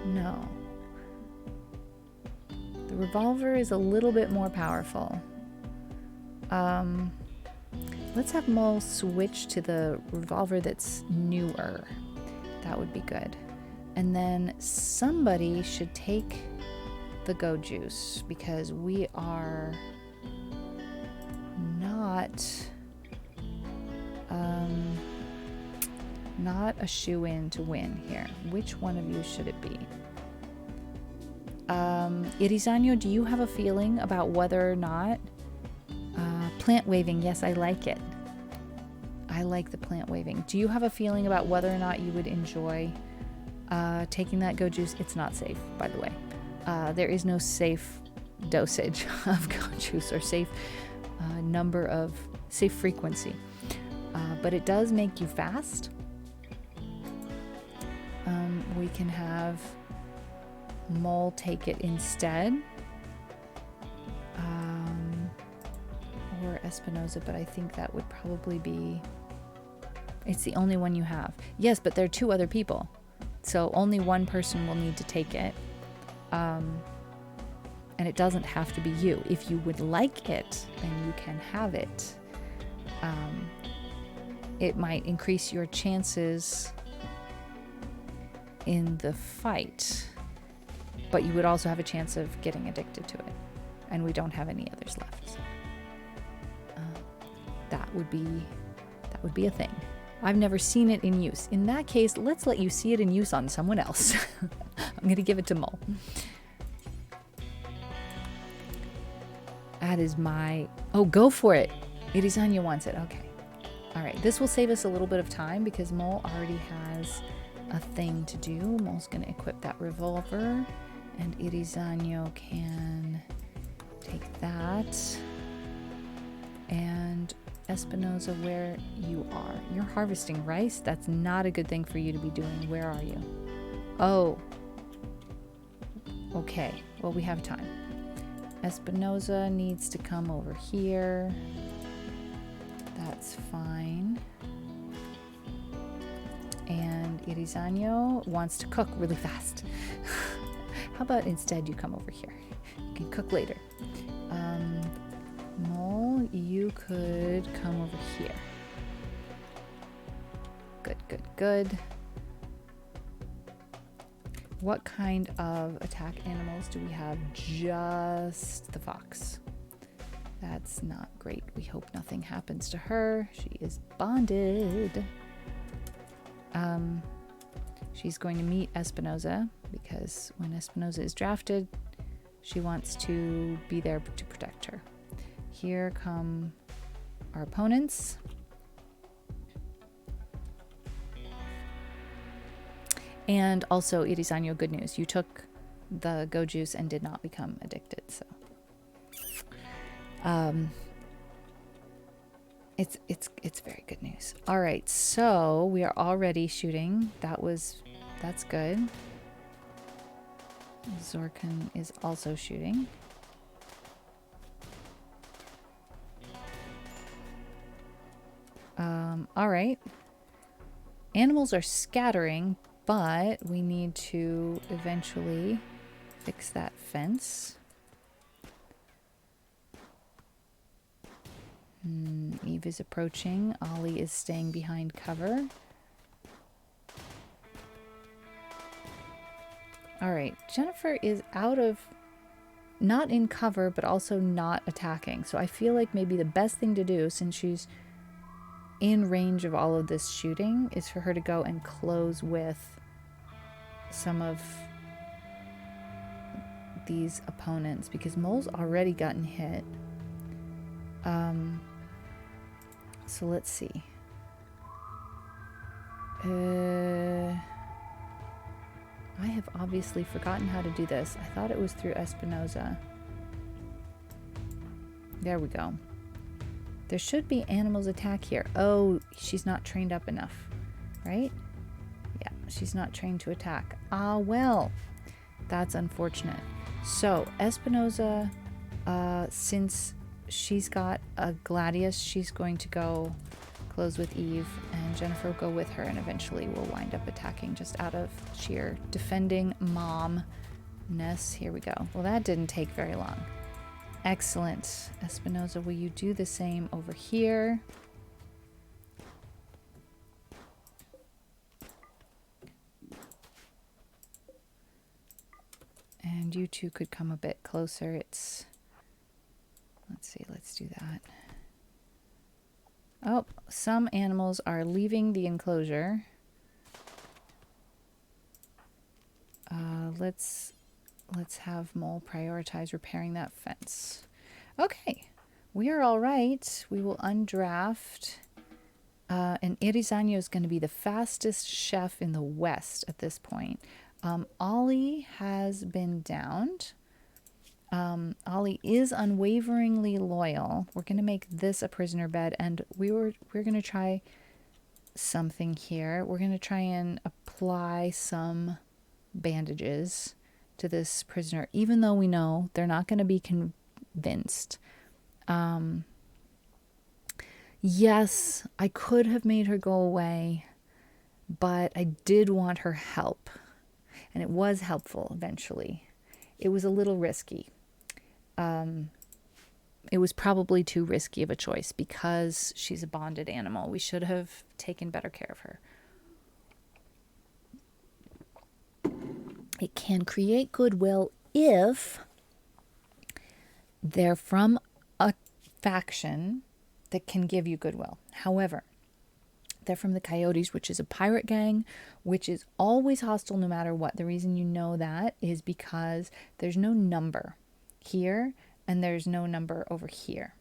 No. The revolver is a little bit more powerful. Let's have Mole switch to the revolver that's newer. That would be good. And then somebody should take the go juice, because we are not a shoe-in to win here. Which one of you should it be? Irizano, do you have a feeling about whether or not plant waving? Yes, I like it. I like the plant waving. Do you have a feeling about whether or not you would enjoy taking that go juice? It's not safe, by the way. There is no safe dosage of go juice, or safe safe frequency. But it does make you fast. We can have Mole take it instead. Or Espinosa, but I think that would probably be... It's the only one you have. Yes, but there are 2 other people. So only one person will need to take it. And it doesn't have to be you. If you would like it, then you can have it. It might increase your chances in the fight, but you would also have a chance of getting addicted to it. And we don't have any others left. So. That would be a thing. I've never seen it in use. In that case, let's let you see it in use on someone else. I'm going to give it to Mole. That is my... Oh, go for it. Irizano wants it. Okay. All right. This will save us a little bit of time, because Mole already has a thing to do. Mole's going to equip that revolver, and Irizano can take that. And Espinosa, where you are. You're harvesting rice? That's not a good thing for you to be doing. Where are you? Oh. Okay. Well, we have time. Espinosa needs to come over here. That's fine. And Irizano wants to cook really fast. How about instead you come over here? You can cook later. Mole, you could come over here. Good. What kind of attack animals do we have? Just the fox. That's not great. We hope nothing happens to her. She is bonded. She's going to meet Espinosa because when Espinosa is drafted, she wants to be there to protect her. Here come our opponents. And also, Irisanyo, good news. You took the go juice and did not become addicted, so it's very good news. All right, so we are already shooting. That's good. Zorkan is also shooting. All right. Animals are scattering, but we need to eventually fix that fence. Eve is approaching. Ollie is staying behind cover. All right, Jennifer is not in cover, but also not attacking. So I feel like maybe the best thing to do, since she's in range of all of this shooting, is for her to go and close with some of these opponents, because Mole's already gotten hit. So let's see. I have obviously forgotten how to do this. I thought it was through Espinosa. There we go. There should be animals attack here. Oh, she's not trained up enough, right? Yeah, she's not trained to attack. Ah, well, that's unfortunate. So Espinosa, since she's got a Gladius, she's going to go close with Eve, and Jennifer will go with her, and eventually we'll wind up attacking just out of sheer defending mom-ness. Here we go. Well, that didn't take very long. Excellent. Espinosa, will you do the same over here? And you two could come a bit closer. Let's see, let's do that. Oh, some animals are leaving the enclosure. Let's have Mole prioritize repairing that fence. Okay, we are all right. We will undraft. And Irisanyo is going to be the fastest chef in the West at this point. Ollie has been downed. Ollie is unwaveringly loyal. We're going to make this a prisoner bed, and we're going to try something here. We're going to try and apply some bandages to this prisoner, even though we know they're not going to be convinced. Yes, I could have made her go away, but I did want her help, and it was helpful eventually. It was a little risky. It was probably too risky of a choice because she's a bonded animal. We should have taken better care of her. It can create goodwill if they're from a faction that can give you goodwill. However, they're from the Coyotes, which is a pirate gang, which is always hostile no matter what. The reason you know that is because there's no number here and there's no number over here.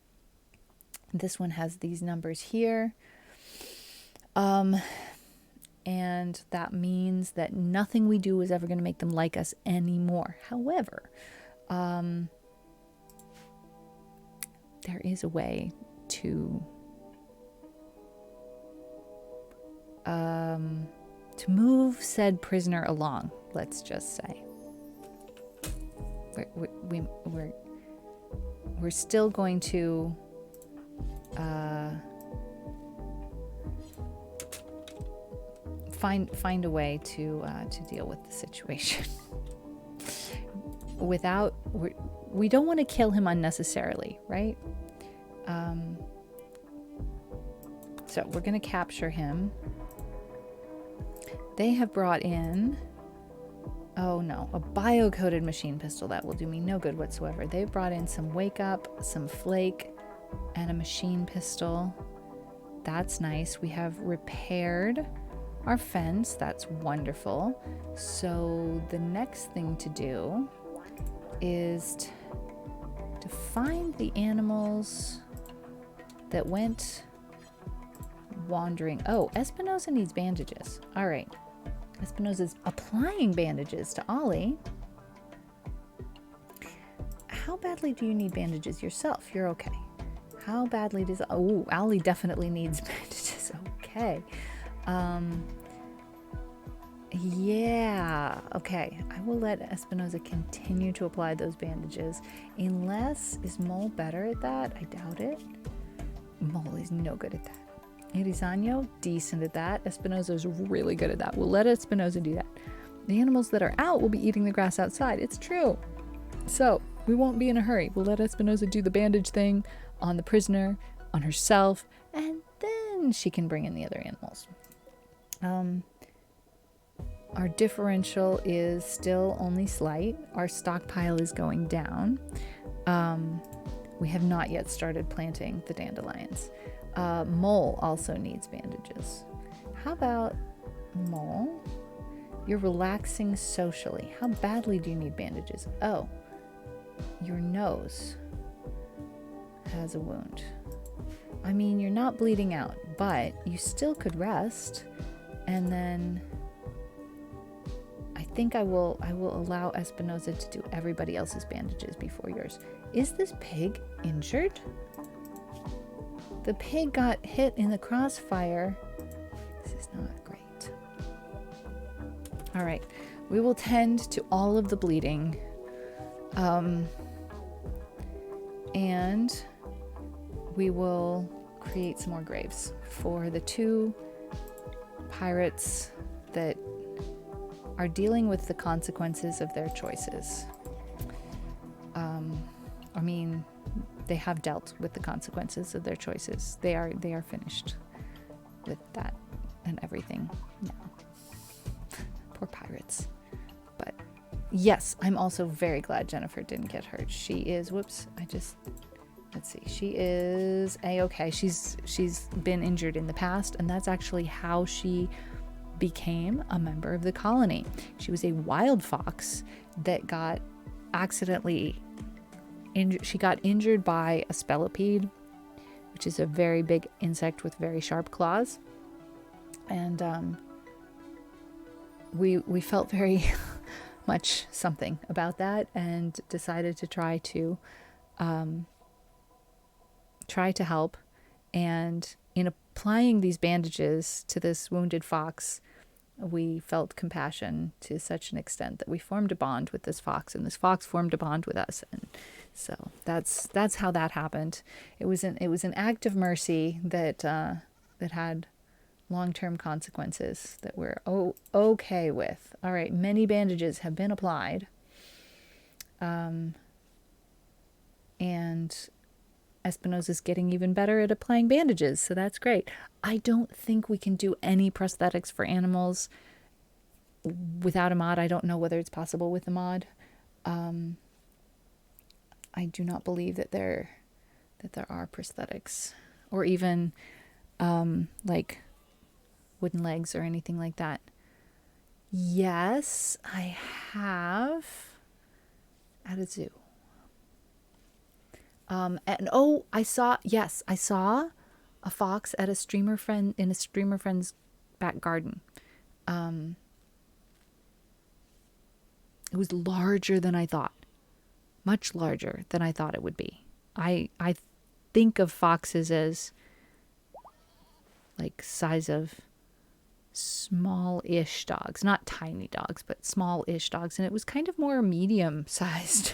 This one has these numbers here. And that means that nothing we do is ever going to make them like us anymore. However, there is a way to move said prisoner along, let's just say. We're still going to find a way to deal with the situation without we don't want to kill him unnecessarily, right? So we're going to capture him. They have brought in Oh no, a bio-coated machine pistol. That will do me no good whatsoever. They brought in some Wake Up, some Flake, and a machine pistol. That's nice. We have repaired our fence. That's wonderful. So the next thing to do is to find the animals that went wandering. Oh, Espinosa needs bandages. All right. Espinosa's applying bandages to Ollie. How badly do you need bandages yourself? You're okay. How badly does... Oh, Ollie definitely needs bandages. Okay. Yeah. Okay. I will let Espinosa continue to apply those bandages. Unless... Is Mole better at that? I doubt it. Mole is no good at that. Erizano, decent at that. Espinosa's really good at that. We'll let Espinosa do that. The animals that are out will be eating the grass outside. It's true. So, we won't be in a hurry. We'll let Espinosa do the bandage thing on the prisoner, on herself, and then she can bring in the other animals. Our differential is still only slight. Our stockpile is going down. We have not yet started planting the dandelions. Mole also needs bandages. How about Mole? You're relaxing socially. How badly do you need bandages? Oh, your nose has a wound. I mean, you're not bleeding out, but you still could rest. And then I think I will allow Espinosa to do everybody else's bandages before yours. Is this pig injured? The pig got hit in the crossfire. This is not great. All right, we will tend to all of the bleeding. And we will create some more graves for the 2 pirates that are dealing with the consequences of their choices. I mean, they have dealt with the consequences of their choices. They are finished with that and everything now. Poor pirates. But yes, I'm also very glad Jennifer didn't get hurt. She is, let's see, she is A-okay. She's been injured in the past, and that's actually how she became a member of the colony. She was a wild fox that got accidentally injured. She got injured by a spelipede, which is a very big insect with very sharp claws. And we felt very much something about that and decided to try to help. And in applying these bandages to this wounded fox, we felt compassion to such an extent that we formed a bond with this fox, and this fox formed a bond with us. And so that's how that happened. It was an act of mercy that had long-term consequences that we're okay with. All right, many bandages have been applied, and Espinosa's getting even better at applying bandages, so that's great. I don't think we can do any prosthetics for animals without a mod. I don't know whether it's possible with a mod. I do not believe that there are prosthetics, or even like wooden legs or anything like that. Yes, I have at a zoo. I saw a fox at a streamer friend's back garden. It was larger than I thought. Much larger than I thought it would be. I think of foxes as like size of small-ish dogs, not tiny dogs, but small-ish dogs, and it was kind of more medium-sized.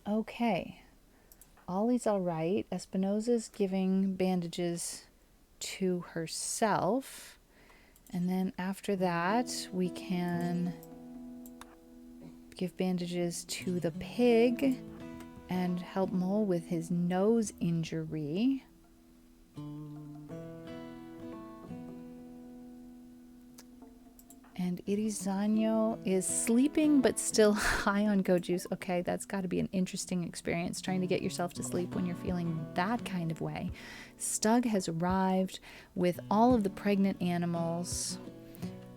Okay, Ollie's all right. Espinosa's giving bandages to herself, and then after that we can give bandages to the pig and help Mole with his nose injury. And And Irizanyo is sleeping but still high on goat juice. Okay, that's got to be an interesting experience trying to get yourself to sleep when you're feeling that kind of way. Stug has arrived with all of the pregnant animals.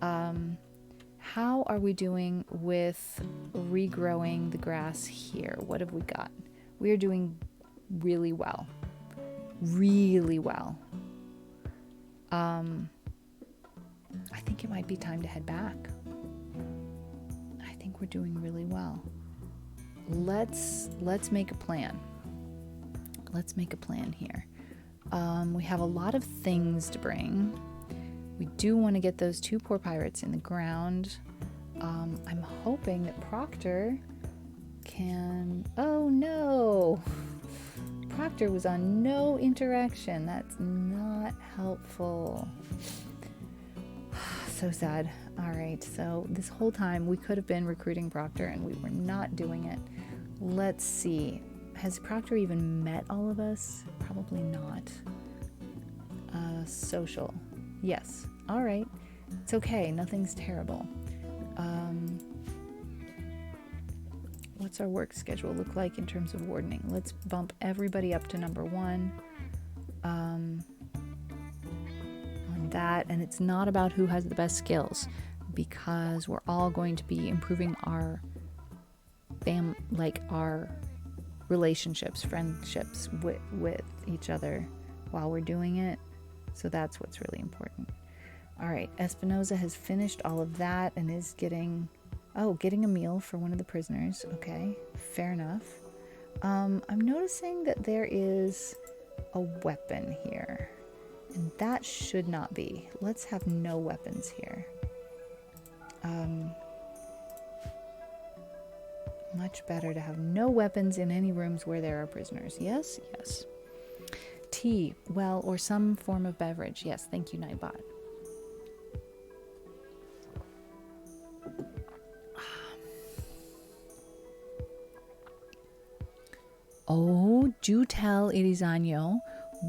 How are we doing with regrowing the grass here? What have we got? We are doing really well. Really well. I think it might be time to head back. I think we're doing really well. Let's make a plan. Let's make a plan here. We have a lot of things to bring. We do want to get those 2 poor pirates in the ground. I'm hoping that Proctor can... Oh no! Proctor was on no interaction. That's not helpful. So sad. All right, so this whole time we could have been recruiting Proctor and we were not doing it. Let's see. Has Proctor even met all of us? Probably not. Social. Yes. All right. It's okay. Nothing's terrible. What's our work schedule look like in terms of wardening? Let's bump everybody up to number 1. On that, and it's not about who has the best skills, because we're all going to be improving our our relationships, friendships with each other while we're doing it. So that's what's really important. All right, Espinoza has finished all of that and is getting a meal for one of the prisoners. Okay, fair enough. I'm noticing that there is a weapon here, and that should not be. Let's have no weapons here. Much better to have no weapons in any rooms where there are prisoners. Yes, yes. Tea, well, or some form of beverage. Yes, thank you, Nightbot. Oh, do tell Irizanyo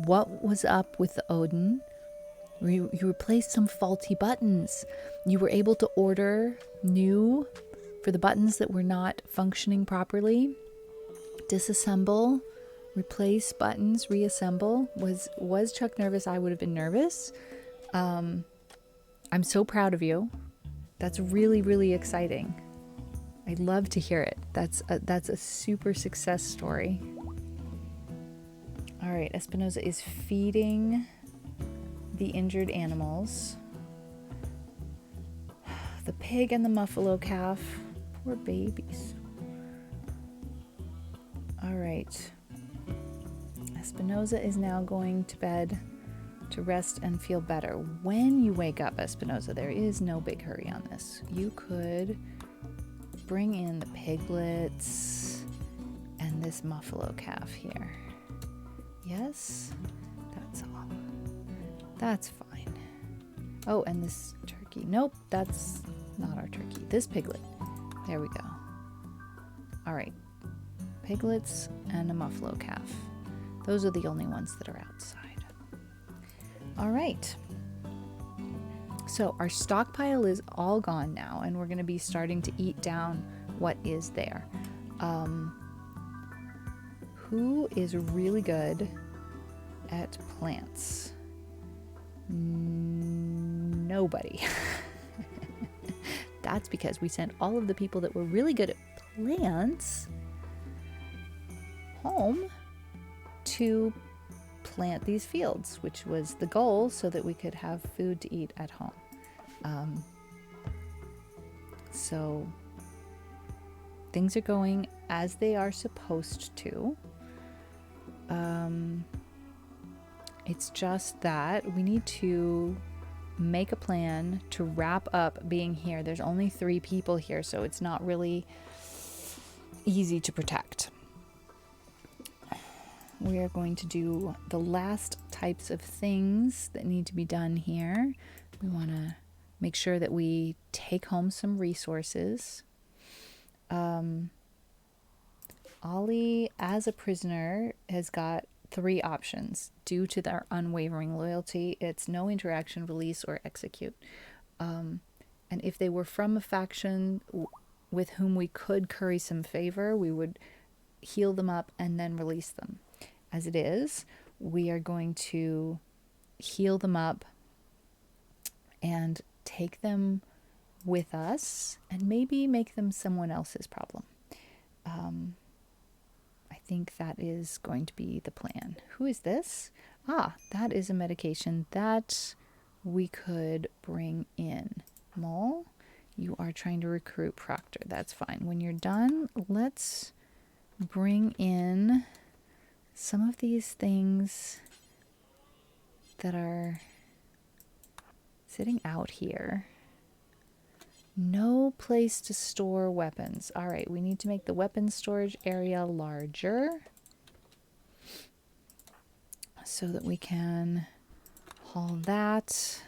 what was up with the Odin. You replaced some faulty buttons. You were able to order new for the buttons that were not functioning properly. Disassemble, replace buttons, reassemble. Was Chuck nervous? I would have been nervous. I'm so proud of you. That's really, really exciting. I'd love to hear it. That's a super success story. All right, Espinoza is feeding the injured animals. The pig and the muffalo calf. Poor babies. All right. Espinoza is now going to bed to rest and feel better. When you wake up, Espinoza, there is no big hurry on this. You could bring in the piglets and this muffalo calf here. Yes, that's all. That's fine. Oh, and this turkey. Nope, that's not our turkey. This piglet. There we go. All right. Piglets and a muffalo calf. Those are the only ones that are outside. All right. So our stockpile is all gone now, and we're going to be starting to eat down what is there. Who is really good at plants? Nobody. That's because we sent all of the people that were really good at plants home to plant these fields, which was the goal, so that we could have food to eat at home. So things are going as they are supposed to. It's just that we need to make a plan to wrap up being here. There's only 3 people here, so it's not really easy to protect. We are going to do the last types of things that need to be done here. We want to make sure that we take home some resources. Ollie, as a prisoner, has got 3 options. Due to their unwavering loyalty, it's no interaction, release, or execute. And if they were from a faction with whom we could curry some favor, we would heal them up and then release them. As it is, we are going to heal them up and take them with us and maybe make them someone else's problem. I think that is going to be the plan. Who is this? Ah, that is a medication that we could bring in. Mole, you are trying to recruit Proctor. That's fine. When you're done, let's bring in some of these things that are sitting out here. No place to store weapons. All right, we need to make the weapons storage area larger so that we can haul that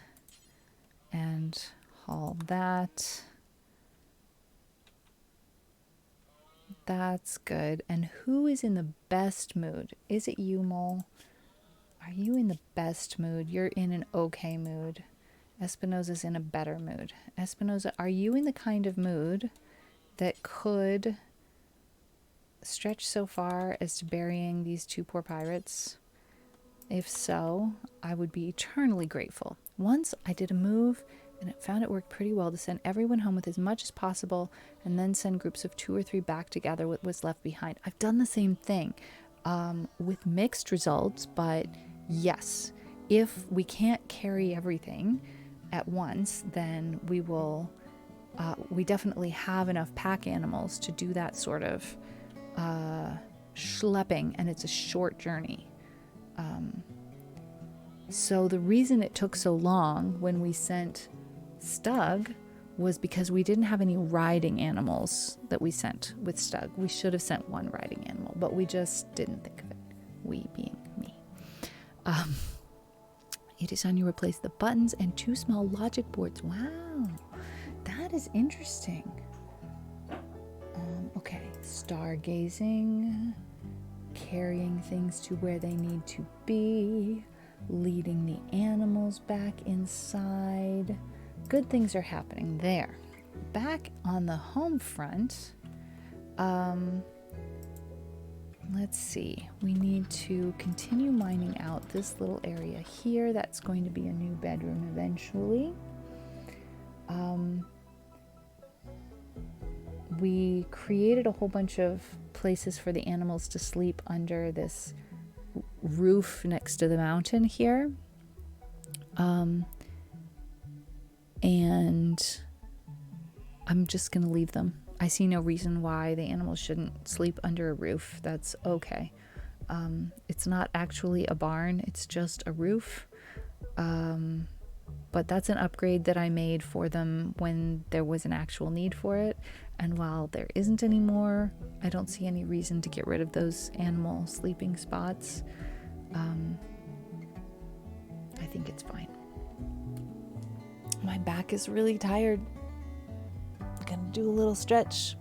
and haul that. That's good. And who is in the best mood? Is it you, Mole? Are you in the best mood? You're in an okay mood. Espinosa's in a better mood. Espinosa, are you in the kind of mood that could stretch so far as to burying these two poor pirates? If so, I would be eternally grateful. Once I did a move and I found it worked pretty well to send everyone home with as much as possible and then send groups of 2 or 3 back to gather what was left behind. I've done the same thing with mixed results, but yes, if we can't carry everything at once, then we will, we definitely have enough pack animals to do that sort of schlepping, and it's a short journey. So the reason it took so long when we sent Stug was because we didn't have any riding animals that we sent with Stug. We should have sent 1 riding animal, but we just didn't think of it. We being me. It is on you replace the buttons and 2 small logic boards. Wow, that is interesting. Okay, stargazing, carrying things to where they need to be, leading the animals back inside. Good things are happening there. Back on the home front, let's see. We need to continue mining out this little area here. That's going to be a new bedroom eventually. We created a whole bunch of places for the animals to sleep under this roof next to the mountain here. And I'm just going to leave them. I see no reason why the animals shouldn't sleep under a roof. That's okay. It's not actually a barn. It's just a roof. But that's an upgrade that I made for them when there was an actual need for it. And while there isn't anymore, I don't see any reason to get rid of those animal sleeping spots. I think it's fine. My back is really tired. I'm gonna do a little stretch.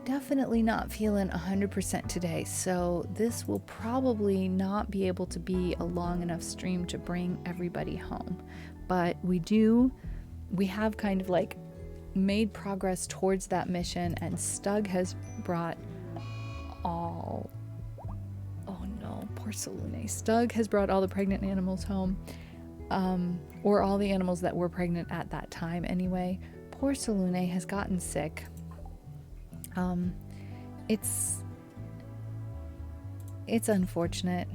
Definitely not feeling 100% today, so this will probably not be able to be a long enough stream to bring everybody home. But we have kind of like made progress towards that mission, and Stug has brought all, oh no, poor Salune. Stug has brought all the pregnant animals home, or all the animals that were pregnant at that time anyway. Poor Salune has gotten sick. It's unfortunate.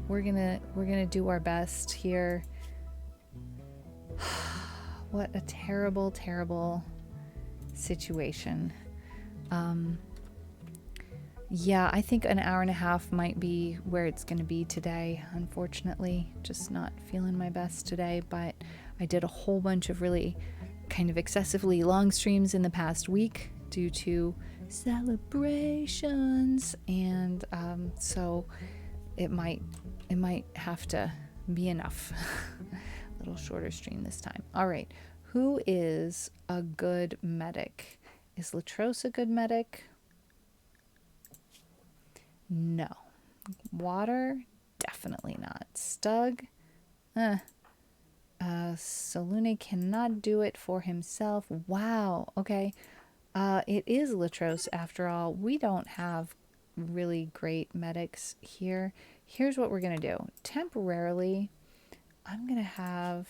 We're gonna do our best here. What a terrible, terrible situation. Yeah, I think an hour and a half might be where it's gonna be today, unfortunately. Just not feeling my best today, but I did a whole bunch of really kind of excessively long streams in the past week due to celebrations, and so it might have to be enough. A little shorter stream this time. All right, who is a good medic? Is Latros a good medic? No. Water? Definitely not. Stug? Salune cannot do it for himself. Wow. Okay. It is Latros after all. We don't have really great medics here. Here's what we're going to do. Temporarily, I'm going to have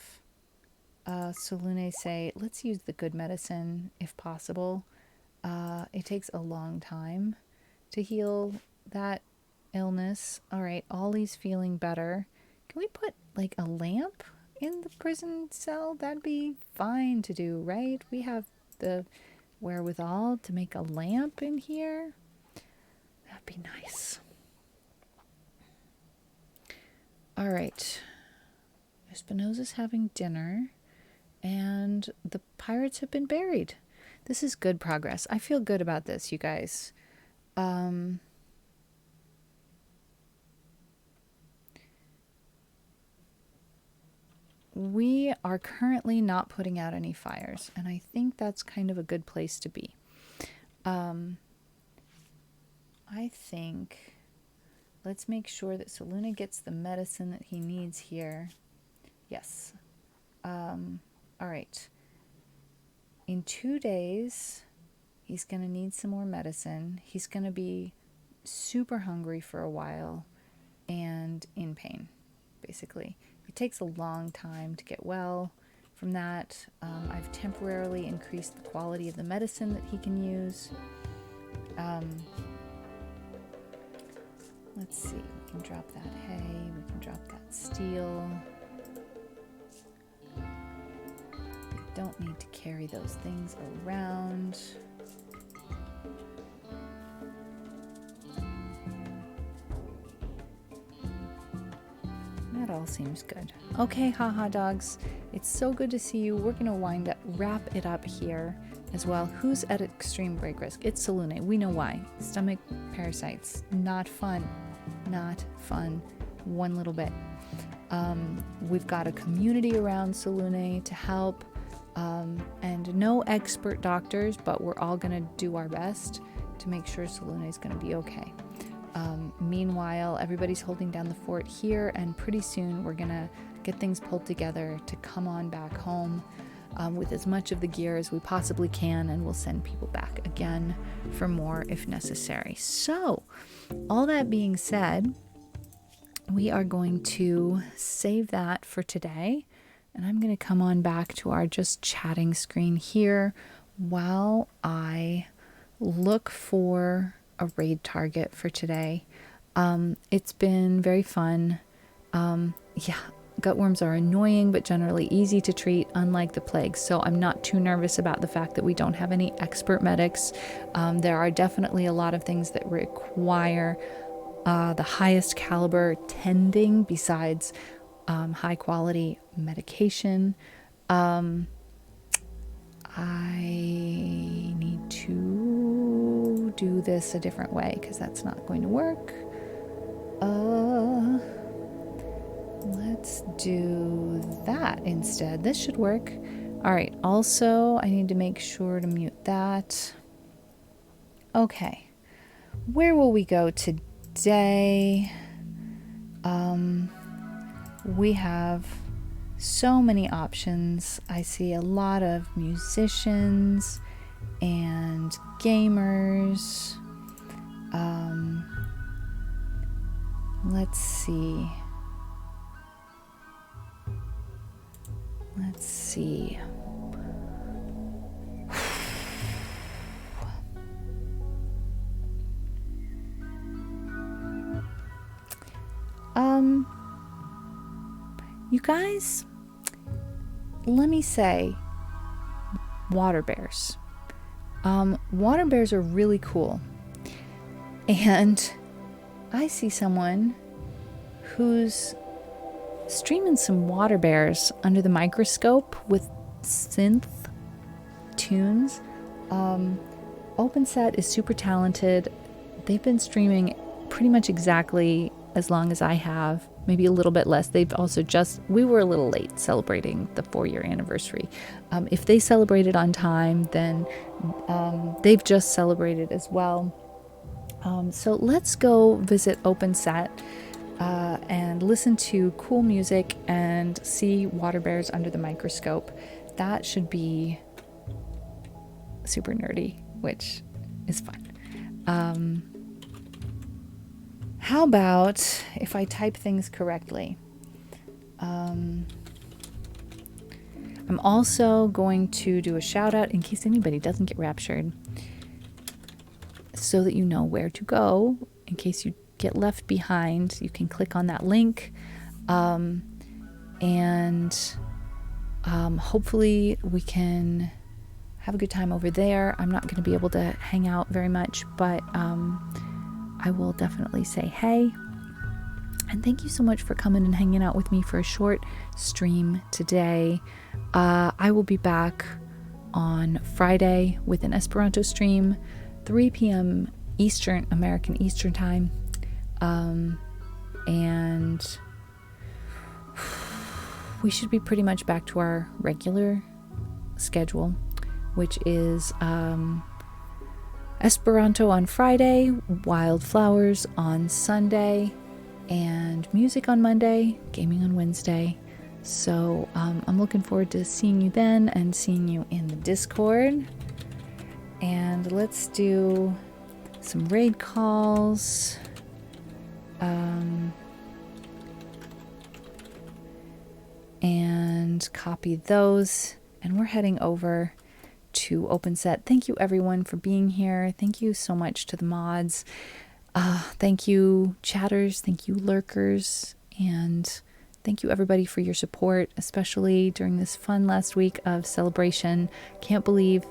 Salune say, let's use the good medicine if possible. It takes a long time to heal that illness. All right, Ollie's feeling better. Can we put like a lamp in the prison cell? That'd be fine to do, right? We have the wherewithal to make a lamp in here. That'd be nice. All right. Espinosa's having dinner, and the pirates have been buried. This is good progress. I feel good about this, you guys. We are currently not putting out any fires, and I think that's kind of a good place to be. I think let's make sure that Saluna gets the medicine that he needs here. Yes. All right. In 2 days, he's going to need some more medicine. He's going to be super hungry for a while and in pain, basically. It takes a long time to get well from that. I've temporarily increased the quality of the medicine that he can use. Let's see, we can drop that hay, we can drop that steel. We don't need to carry those things around. That all seems good. Okay, haha dogs, it's so good to see you. We're gonna wrap it up here as well. Who's at extreme break risk? It's Salune. We know why. Stomach parasites. Not fun. Not fun. One little bit. We've got a community around Salune to help, and no expert doctors, but we're all gonna do our best to make sure Salune is gonna be okay. Meanwhile, everybody's holding down the fort here, and pretty soon we're gonna get things pulled together to come on back home with as much of the gear as we possibly can, and we'll send people back again for more if necessary. So, all that being said, we are going to save that for today, and I'm going to come on back to our just chatting screen here while I look for a raid target for today. It's been very fun. Gutworms are annoying but generally easy to treat, unlike the plague, so I'm not too nervous about the fact that we don't have any expert medics. There are definitely a lot of things that require the highest caliber tending besides high quality medication. I need to do this a different way because that's not going to work. Let's do that instead. This should work. All right. Also, I need to make sure to mute that. Okay. Where will we go today? We have so many options. I see a lot of musicians and gamers. Let's see. You guys, let me say, water bears. Water bears are really cool. And I see someone who's streaming some water bears under the microscope with synth tunes. OpenSet is super talented. They've been streaming pretty much exactly as long as I have, maybe a little bit less. They've also we were a little late celebrating the 4-year anniversary. If they celebrated on time, then They've just celebrated as well. So let's go visit OpenSet and listen to cool music and see water bears under the microscope. That should be super nerdy, which is fun. How about if I type things correctly? I'm also going to do a shout out in case anybody doesn't get raptured, so that you know where to go in case you get left behind. You can click on that link, and hopefully we can have a good time over there. I'm not going to be able to hang out very much, but I will definitely say hey. And thank you so much for coming and hanging out with me for a short stream today. I will be back on Friday with an Esperanto stream, 3 p.m. American Eastern Time. And we should be pretty much back to our regular schedule, which is Esperanto on Friday, Wildflowers on Sunday, and music on Monday, gaming on Wednesday. So I'm looking forward to seeing you then and seeing you in the Discord. And let's do some raid calls. And copy those. And we're heading over to OpenSet. Thank you everyone for being here. Thank you so much to the mods. Thank you chatters. Thank you lurkers. And thank you everybody for your support, especially during this fun last week of celebration. Can't believe